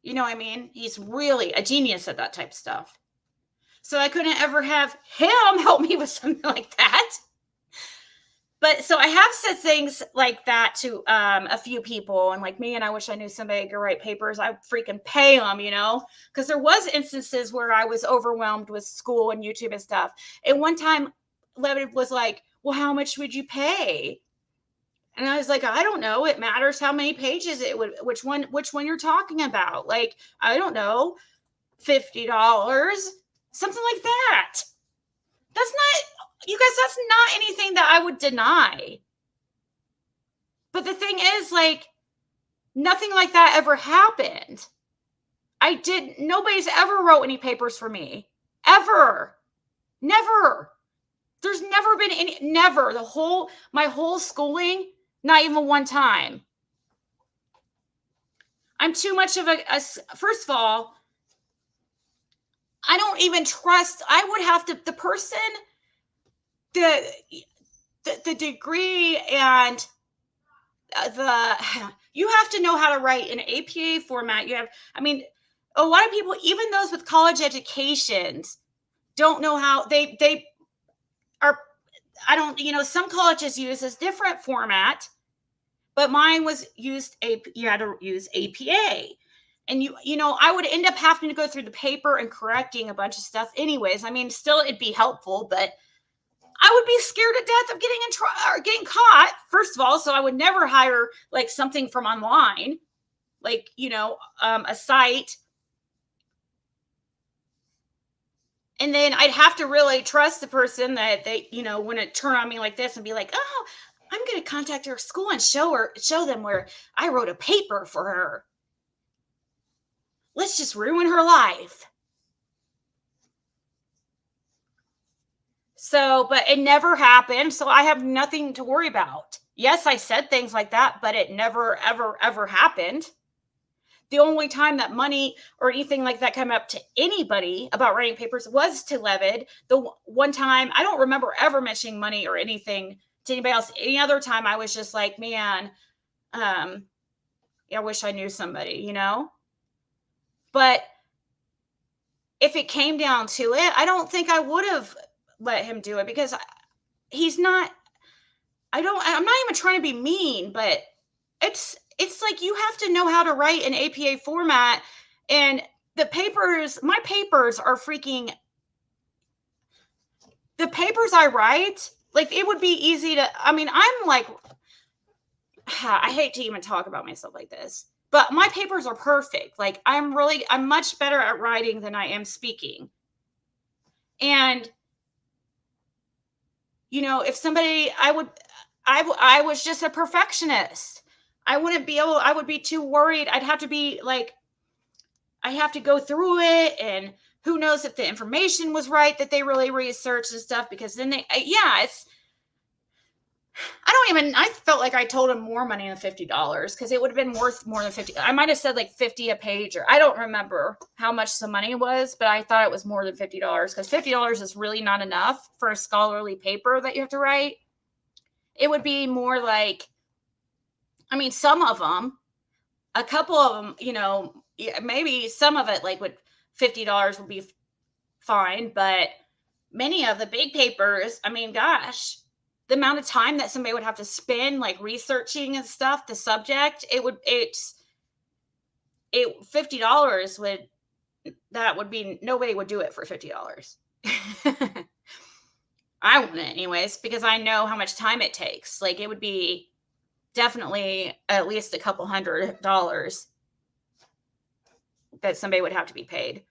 You know what I mean? He's really a genius at that type of stuff. So I couldn't ever have him help me with something like that. But so I have said things like that to a few people, and like, man, I wish I knew somebody who could write papers. I'd freaking pay them, because there was instances where I was overwhelmed with school and YouTube and stuff. And one time, Levitt was like, well, how much would you pay? And I was like, I don't know. It matters how many pages it would, which one you're talking about. Like, I don't know, $50, something like that. That's not, you guys, that's not anything that I would deny. But the thing is, like, nothing like that ever happened. Nobody's ever wrote any papers for me. Ever. Never. There's never been never. My whole schooling, not even one time. I'm too much of first of all, I don't even trust, I would have to, the person, the degree and you have to know how to write in APA format. A lot of people, even those with college educations, don't know how they are. I don't, some colleges use a different format, but mine was you had to use APA. And I would end up having to go through the paper and correcting a bunch of stuff anyways. Still it'd be helpful, but I would be scared to death of getting caught, first of all. So I would never hire like something from online, like, a site. And then I'd have to really trust the person that they, wouldn't turn on me like this and be like, oh, I'm going to contact her school and show them where I wrote a paper for her. Let's just ruin her life. So, but it never happened. So I have nothing to worry about. Yes, I said things like that, but it never, ever, ever happened. The only time that money or anything like that came up to anybody about writing papers was to Levitt. The one time, I don't remember ever mentioning money or anything to anybody else. Any other time, I was just like, man, I wish I knew somebody, But if it came down to it, I don't think I would have let him do it because he's not, I'm not even trying to be mean, but it's like you have to know how to write an APA format, and my papers are freaking, the papers I write, like it would be easy to, I'm like, I hate to even talk about myself like this, but my papers are perfect. Like I'm much better at writing than I am speaking. And if somebody, I was just a perfectionist. I would be too worried. I'd have to be like, I have to go through it, and who knows if the information was right that they really researched and stuff, because then I felt like I told him more money than $50 because it would have been worth more than 50. I might have said like 50 a page, or I don't remember how much the money was, but I thought it was more than $50 because $50 is really not enough for a scholarly paper that you have to write. It would be more like, some of them, a couple of them, you know, maybe some of it like would $50 would be fine, but many of the big papers, I mean, gosh, the amount of time that somebody would have to spend like researching and stuff, the subject, $50 would be, nobody would do it for $50. I wouldn't anyways, because I know how much time it takes. Like it would be definitely at least a couple $100 that somebody would have to be paid.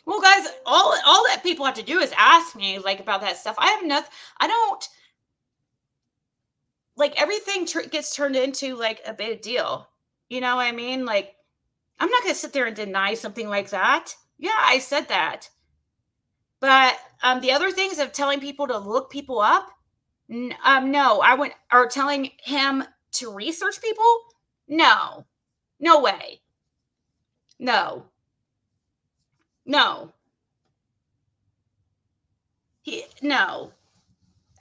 Well, guys, all that people have to do is ask me like about that stuff. I have nothing. I don't like everything gets turned into like a big deal. You know what I mean? Like I'm not going to sit there and deny something like that. Yeah, I said that. But the other things of telling people to look people up, no, I went, or telling him to research people, no way, no. No.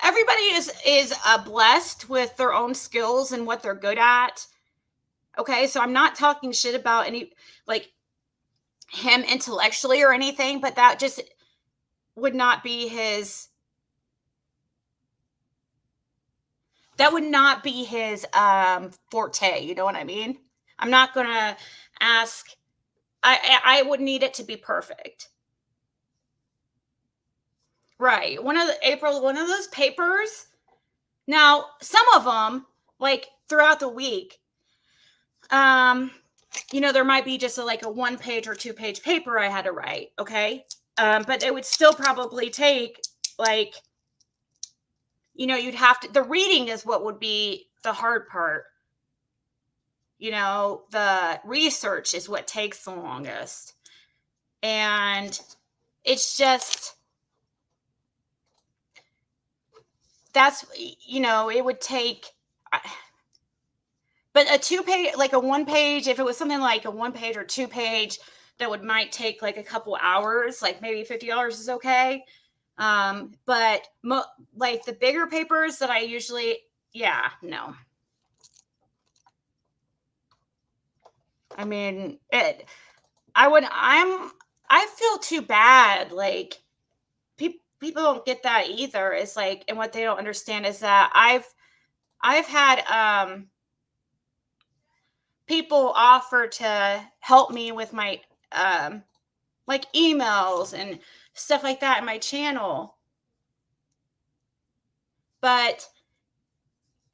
Everybody is blessed with their own skills and what they're good at. Okay, so I'm not talking shit about any like him intellectually or anything, but that just would not be his. That would not be his forte. You know what I mean? I'm not gonna ask. I would need it to be perfect. Right. One of those papers. Now, some of them, like throughout the week, you know, there might be just like a 1-page or 2-page paper I had to write. Okay. But it would still probably take like, you know, you'd have to, the reading is what would be the hard part. You know, the research is what takes the longest. And it's just, that's, you know, it would take, but a 2-page, like a 1-page, if it was something like a 1-page or 2-page, that might take like a couple hours, like maybe $50 is okay. But like the bigger papers that I usually, yeah, no. I mean, I feel too bad. Like people don't get that either. It's like, and what they don't understand is that I've had, people offer to help me with my, like emails and stuff like that in my channel. But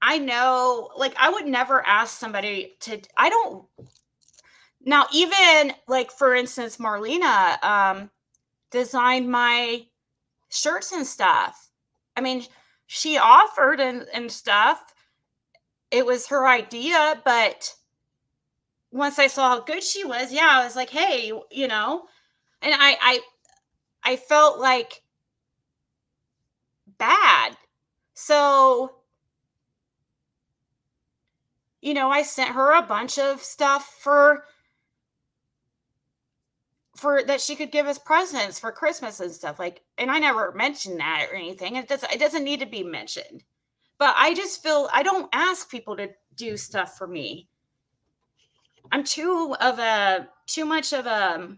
I know, like, I would never ask somebody to, now, even like, for instance, Marlena, designed my shirts and stuff. I mean, she offered and stuff. It was her idea, but once I saw how good she was, yeah, I was like, hey, you know, and I felt like bad. So, you know, I sent her a bunch of stuff for that she could give us presents for Christmas and stuff, like, and I never mentioned that or anything. It doesn't need to be mentioned. But I just feel I don't ask people to do stuff for me. I'm too much of a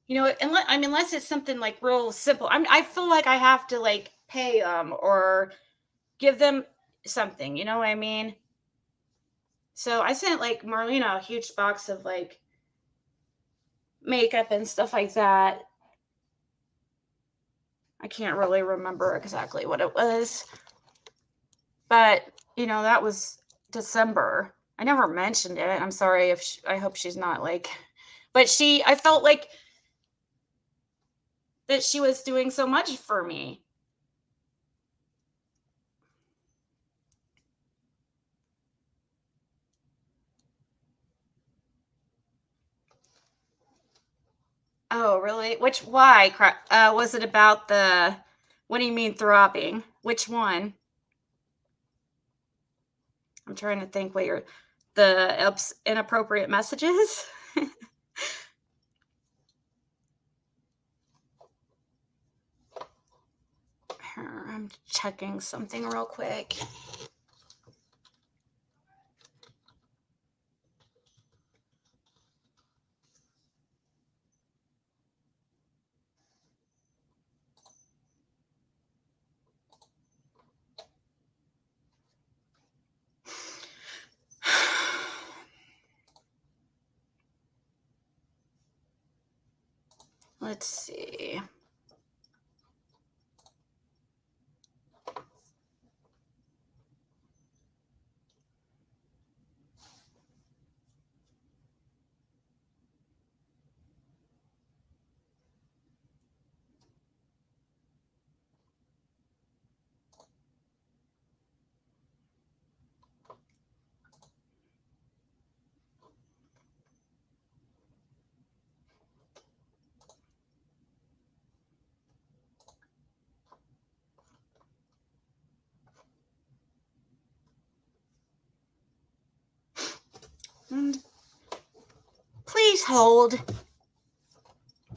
you know, unless it's something like real simple. I feel like I have to like pay them or give them something, you know what I mean? So I sent like Marlena a huge box of like makeup and stuff like that. I can't really remember exactly what it was. But, you know, that was December. I never mentioned it. I'm sorry if I hope she's not like, but I felt like that she was doing so much for me. Oh, really? Why? Was it about what do you mean throbbing? Which one? I'm trying to think what the inappropriate messages. I'm checking something real quick. Let's see. Please hold.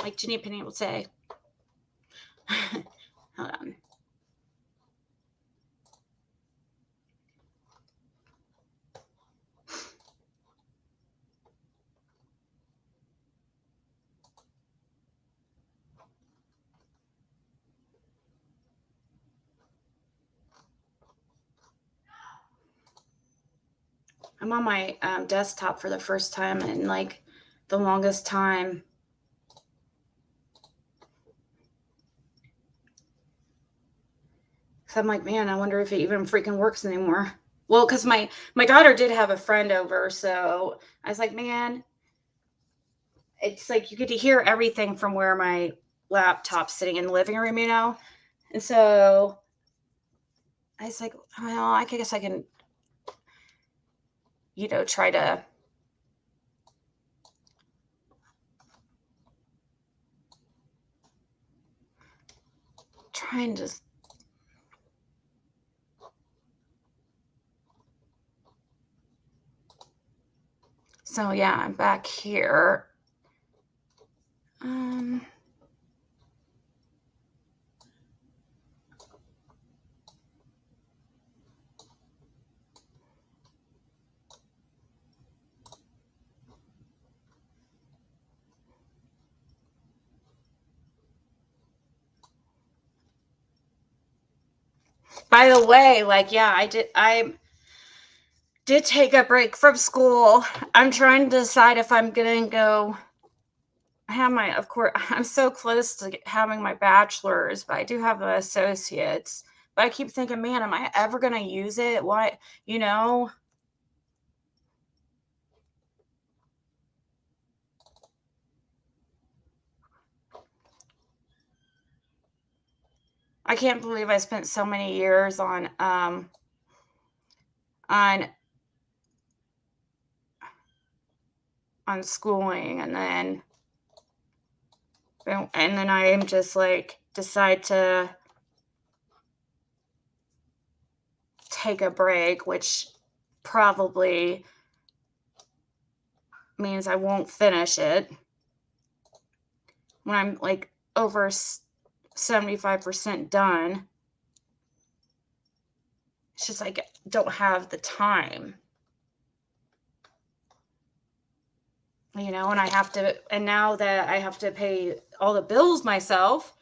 Like Jenny Penny will say. Hold on. I'm on my desktop for the first time in like the longest time. So I'm like, man, I wonder if it even freaking works anymore. Well, because my daughter did have a friend over, so I was like, man, it's like you get to hear everything from where my laptop's sitting in the living room, you know? And so I was like, well, I guess I can, you know, try to trying to. So yeah, I'm back here. By the way, like, yeah, I did take a break from school. I'm trying to decide if I'm gonna go. I have my, of course, I'm so close to having my bachelor's, but I do have an associate's. But I keep thinking, man, am I ever gonna use it? Why, you know? I can't believe I spent so many years on schooling, and then I am just like decide to take a break, which probably means I won't finish it when I'm like over 75% done. It's just like don't have the time, you know, and now that I have to pay all the bills myself,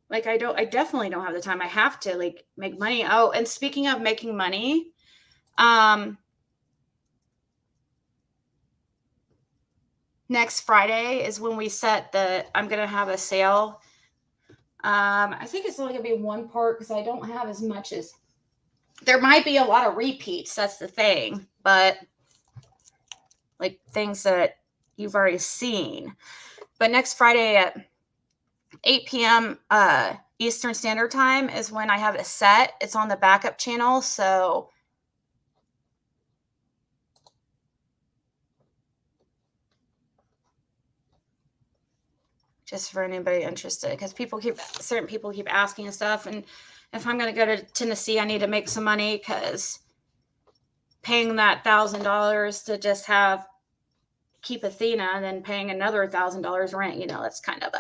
like I definitely don't have the time. I have to like make money. Oh, and speaking of making money, next Friday is when we I'm going to have a sale. I think it's only going to be one part because I don't have as much as, there might be a lot of repeats. That's the thing, but like things that you've already seen. But next Friday at 8 p.m. Eastern Standard Time is when I have it set. It's on the backup channel, so just for anybody interested, because certain people keep asking and stuff, and if I'm going to go to Tennessee, I need to make some money, because paying that $1,000 to just keep Athena and then paying another $1,000 rent, you know, that's kind of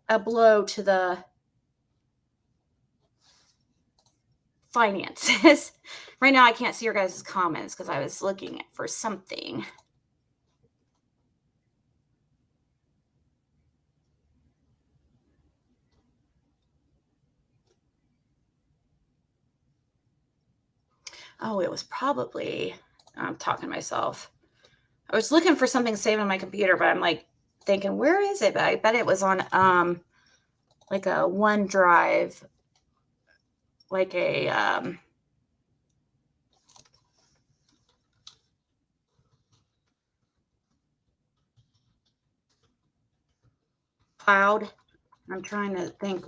a blow to the finances. Right now I can't see your guys' comments because I was looking for something. Oh, it was probably, I'm talking to myself. I was looking for something saved on my computer, but I'm like thinking, where is it? But I bet it was on like a OneDrive, like a cloud. I'm trying to think.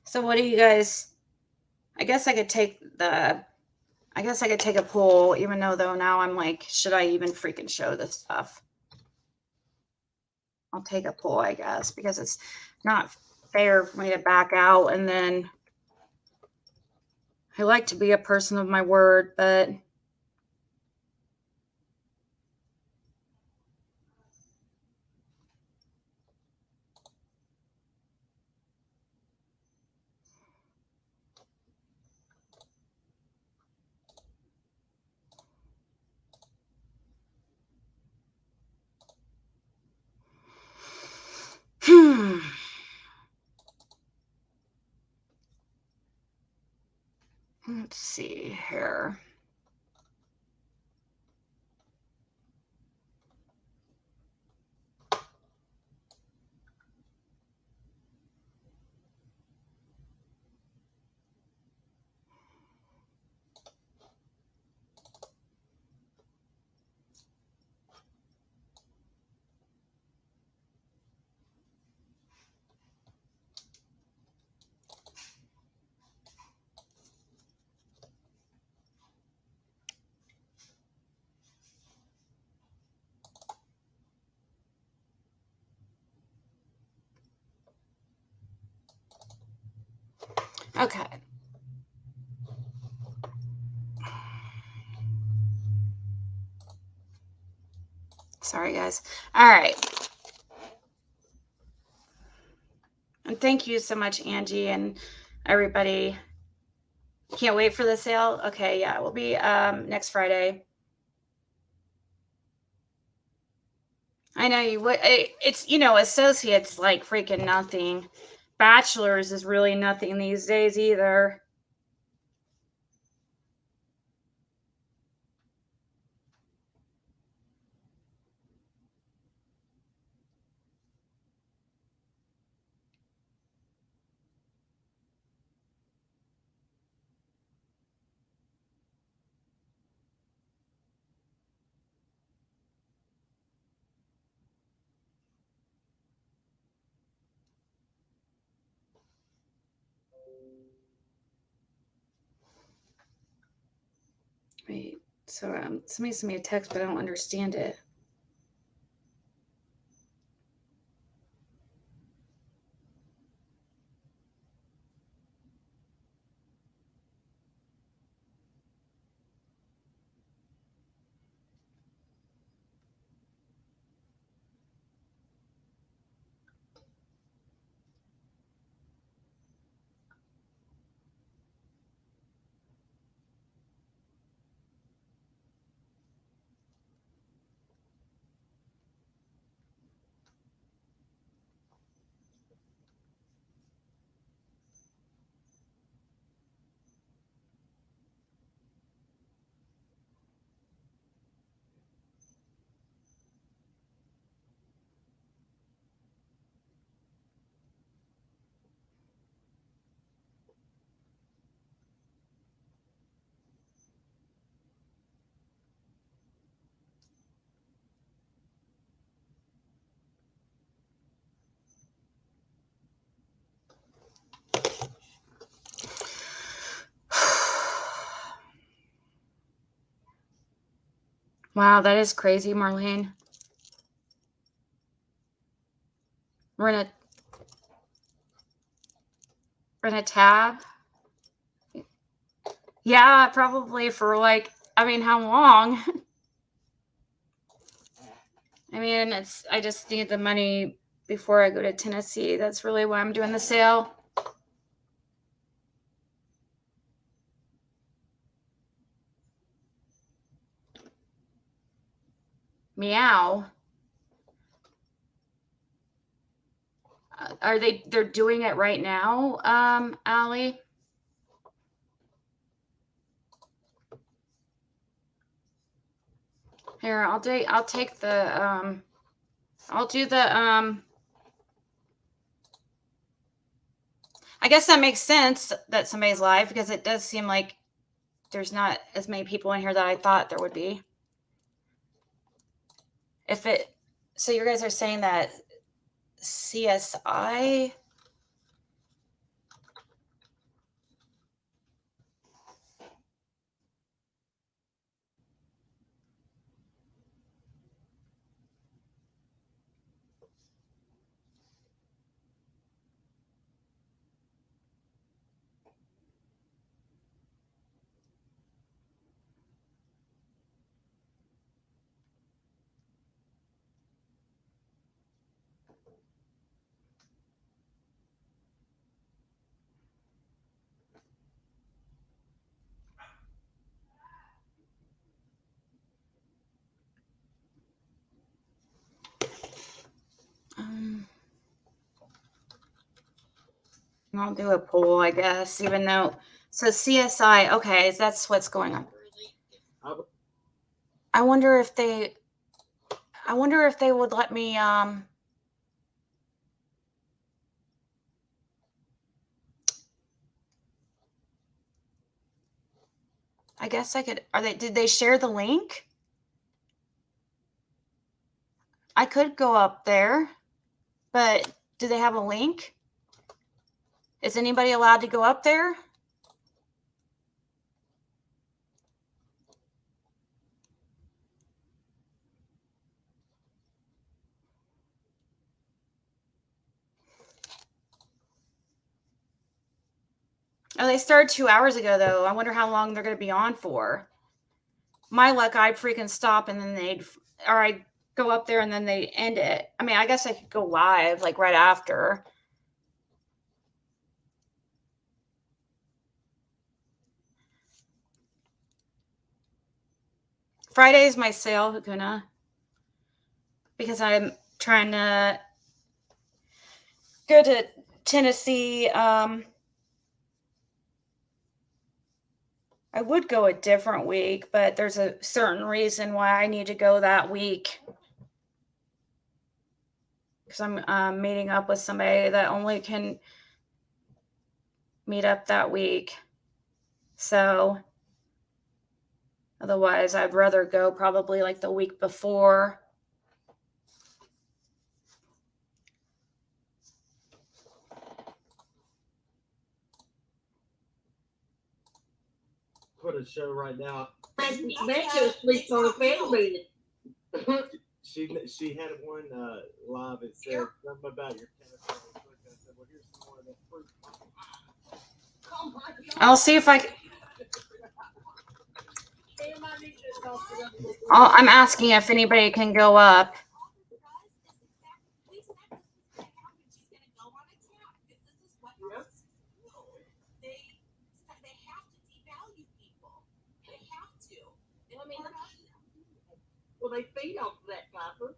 So what do you guys, I guess I could take a poll, even though now I'm like, should I even freaking show this stuff? I'll take a poll, I guess, because it's not fair for me to back out. And then I like to be a person of my word, but let's see here. Okay. Sorry, guys. All right. And thank you so much, Angie, and everybody. Can't wait for the sale. Okay, yeah, we'll be next Friday. I know you would. It's, associates like freaking nothing. Bachelor's is really nothing these days either. Wait, so somebody sent me a text, but I don't understand it. Wow, that is crazy, Marlene. We're in a tab. Yeah, probably for like, I mean, how long? I mean, I just need the money before I go to Tennessee. That's really why I'm doing the sale. Meow. They're doing it right now, Allie? Here, I'll take the, I'll do the, I guess that makes sense that somebody's live because it does seem like there's not as many people in here that I thought there would be. So you guys are saying that CSI? I'll do a poll, I guess, even though. So CSI, okay, that's what's going on. I wonder if they would let me. I guess I could. Did they share the link? I could go up there, but do they have a link? Is anybody allowed to go up there? Oh, they started 2 hours ago, though. I wonder how long they're going to be on for. My luck, I'd freaking stop and then I'd go up there and then they end it. I mean, I guess I could go live like right after. Friday is my sale, Hakuna, because I'm trying to go to Tennessee. I would go a different week, but there's a certain reason why I need to go that week. Because I'm meeting up with somebody that only can meet up that week. So otherwise, I'd rather go probably like the week before. Put a show right now. Rachel sleeps on a family. She had one live. It said something about your tennis. I said, well, here's some more of that fruit. I'll see if I'm asking if anybody can go up. Well, they feed off of that copper.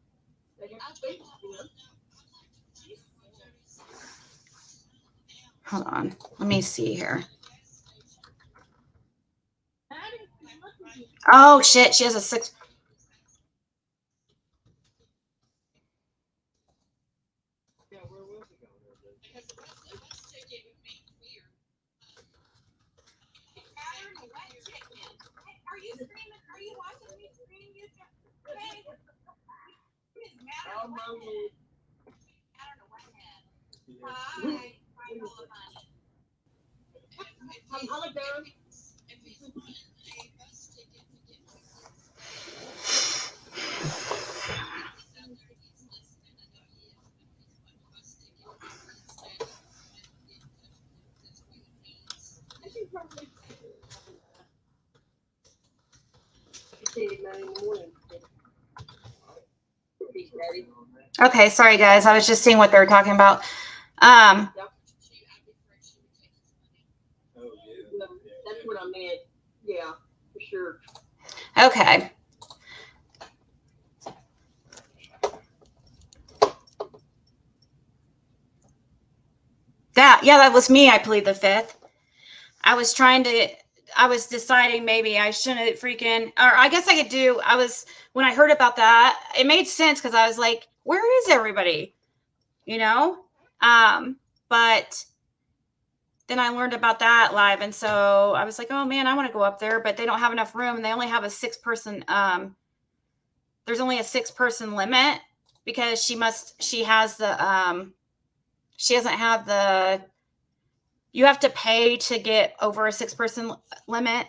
They have to feed off of it. Hold on. Let me see here. Oh, shit. She has a 6. Yeah, where was it going? Are you screaming? Are you watching me scream? Okay. Oh, Mommy. I don't know what happened. Hi. Hi, honey. I'm done. Okay, sorry guys. I was just seeing what they were talking about. Oh, yeah. That's what I meant. Yeah, for sure. Okay. That was me. I plead the fifth. I was deciding maybe I shouldn't freaking, or I guess I could do, when I heard about that, it made sense because I was like, where is everybody? You know? But then I learned about that live. And so I was like, oh man, I want to go up there, but they don't have enough room. And they only have a 6-person, there's only a 6-person limit because she has the, she doesn't have the, you have to pay to get over a 6-person limit.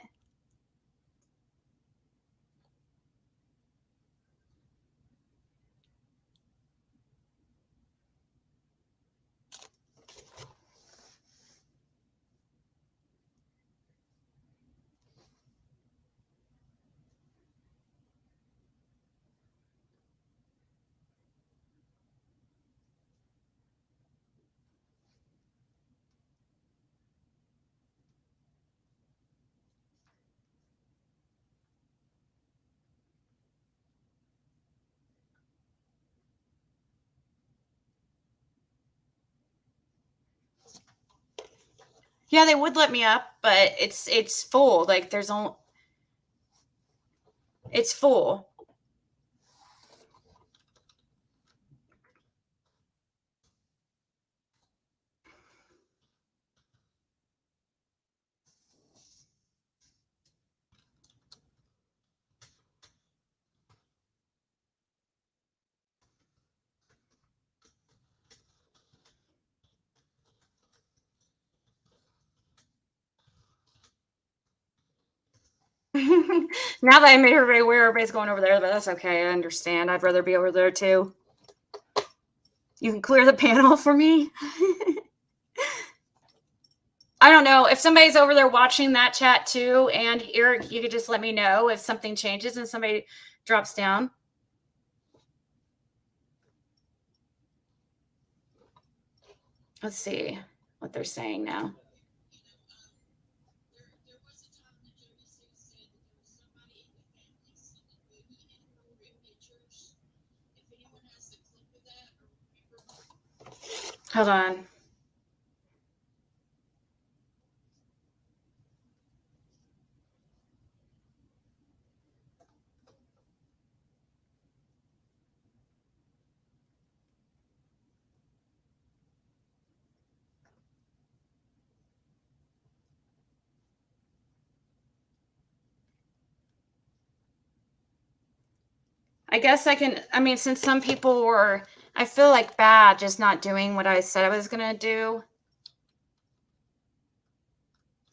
Yeah, they would let me up, but it's full. Like there's only, it's full. Now that I made everybody aware, everybody's going over there, but that's okay. I understand. I'd rather be over there too. You can clear the panel for me. I don't know if somebody's over there watching that chat too, and here you could just let me know if something changes and somebody drops down. Let's see what they're saying now. Hold on. I guess I can, I mean, since some people were, I feel like bad just not doing what I said I was going to do.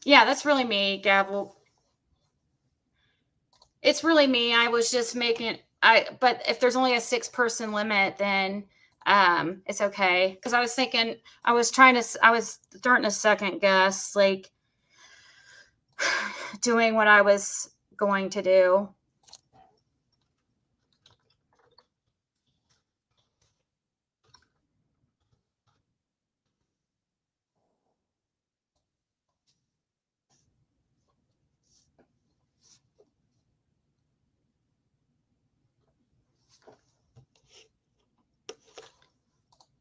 Yeah, that's really me, Gavel. It's really me. I was just making, but if there's only a 6-person limit, then it's okay. Because I was thinking, I was starting to second guess, like, doing what I was going to do.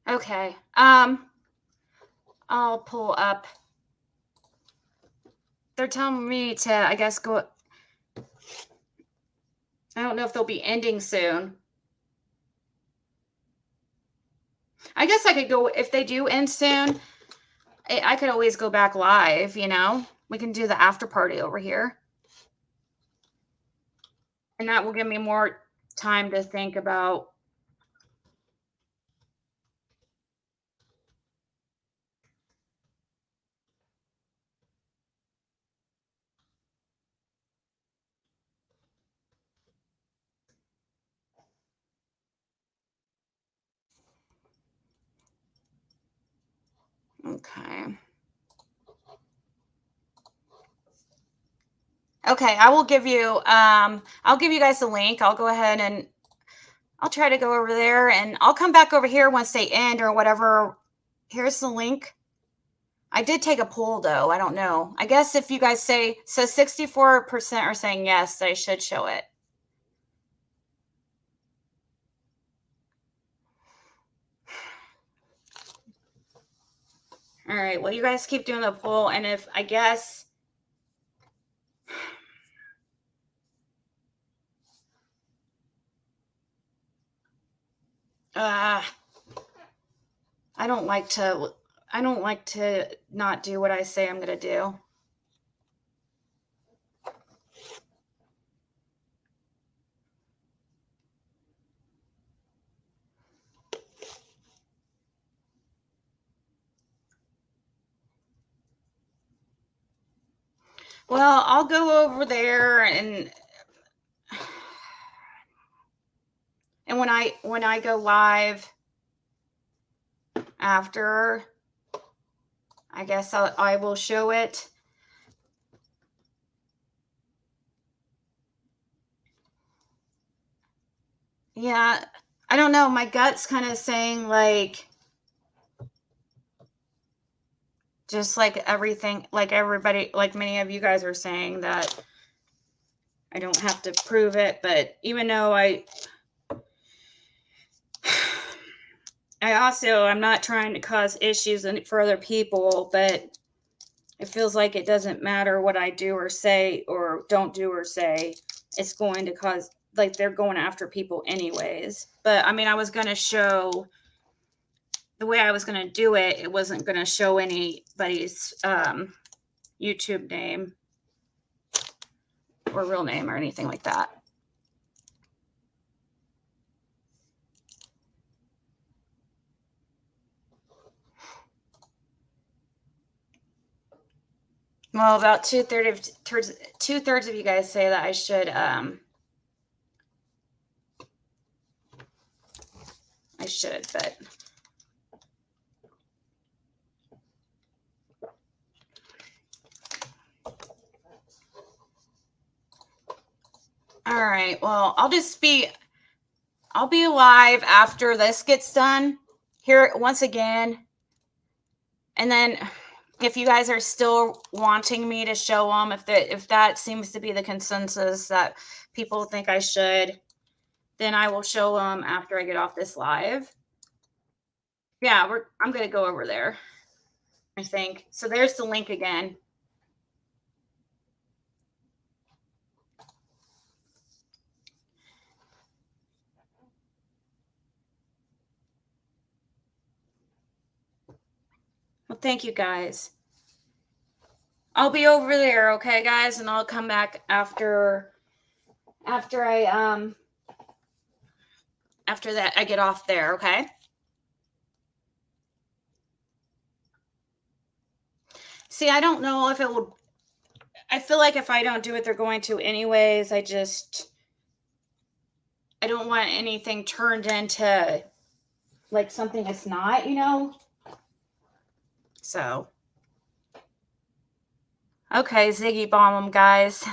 Okay. I'll pull up. They're telling me to, I guess, go. I don't know if they'll be ending soon. I guess I could go, if they do end soon, I could always go back live, you know? We can do the after party over here. And that will give me more time to think about. Okay. Okay, I will give you, I'll give you guys the link. I'll go ahead and I'll try to go over there, and I'll come back over here once they end or whatever. Here's the link. I did take a poll though. I don't know. I guess if you guys say, so 64% are saying yes, I should show it. All right. Well, you guys keep doing the poll. And if I guess, I don't like to not do what I say I'm going to do. Well, I'll go over there and when I go live after, I guess I will show it. Yeah, I don't know. My gut's kind of saying like, just like everything, like everybody, like many of you guys are saying that I don't have to prove it, but even though I'm not trying to cause issues for other people, but it feels like it doesn't matter what I do or say or don't do or say. It's going to cause, like, they're going after people anyways. But I mean, I was going to show the way I was going to do it. It wasn't going to show anybody's YouTube name or real name or anything like that. Well, about two-thirds of you guys say that I should but all right. Well, I'll be live after this gets done here once again. And then if you guys are still wanting me to show them, if that seems to be the consensus that people think I should, then I will show them after I get off this live. Yeah, I'm going to go over there, I think. So there's the link again. Well, thank you guys. I'll be over there, okay, guys, and I'll come back after that I get off there, okay? See, I don't know if it would. I feel like if I don't do it, they're going to anyways. I don't want anything turned into like something it's not, you know? So. Okay, Ziggy bomb them, guys.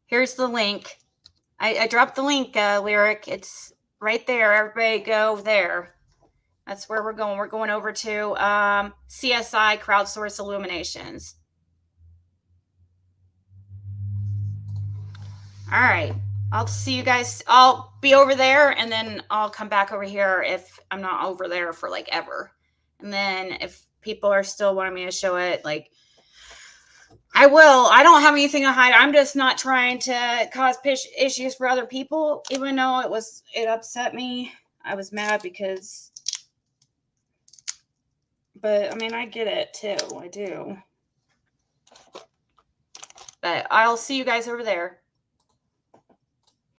Here's the link. I dropped the link, Lyric. It's right there. Everybody go there. That's where we're going. We're going over to CSI Crowdsource Illuminations. All right. I'll see you guys. I'll be over there, and then I'll come back over here if I'm not over there for like ever. And then if people are still wanting me to show it, like, I will. I don't have anything to hide. I'm just not trying to cause issues for other people, even though it upset me. I was mad because, but I mean, I get it too. I do. But I'll see you guys over there.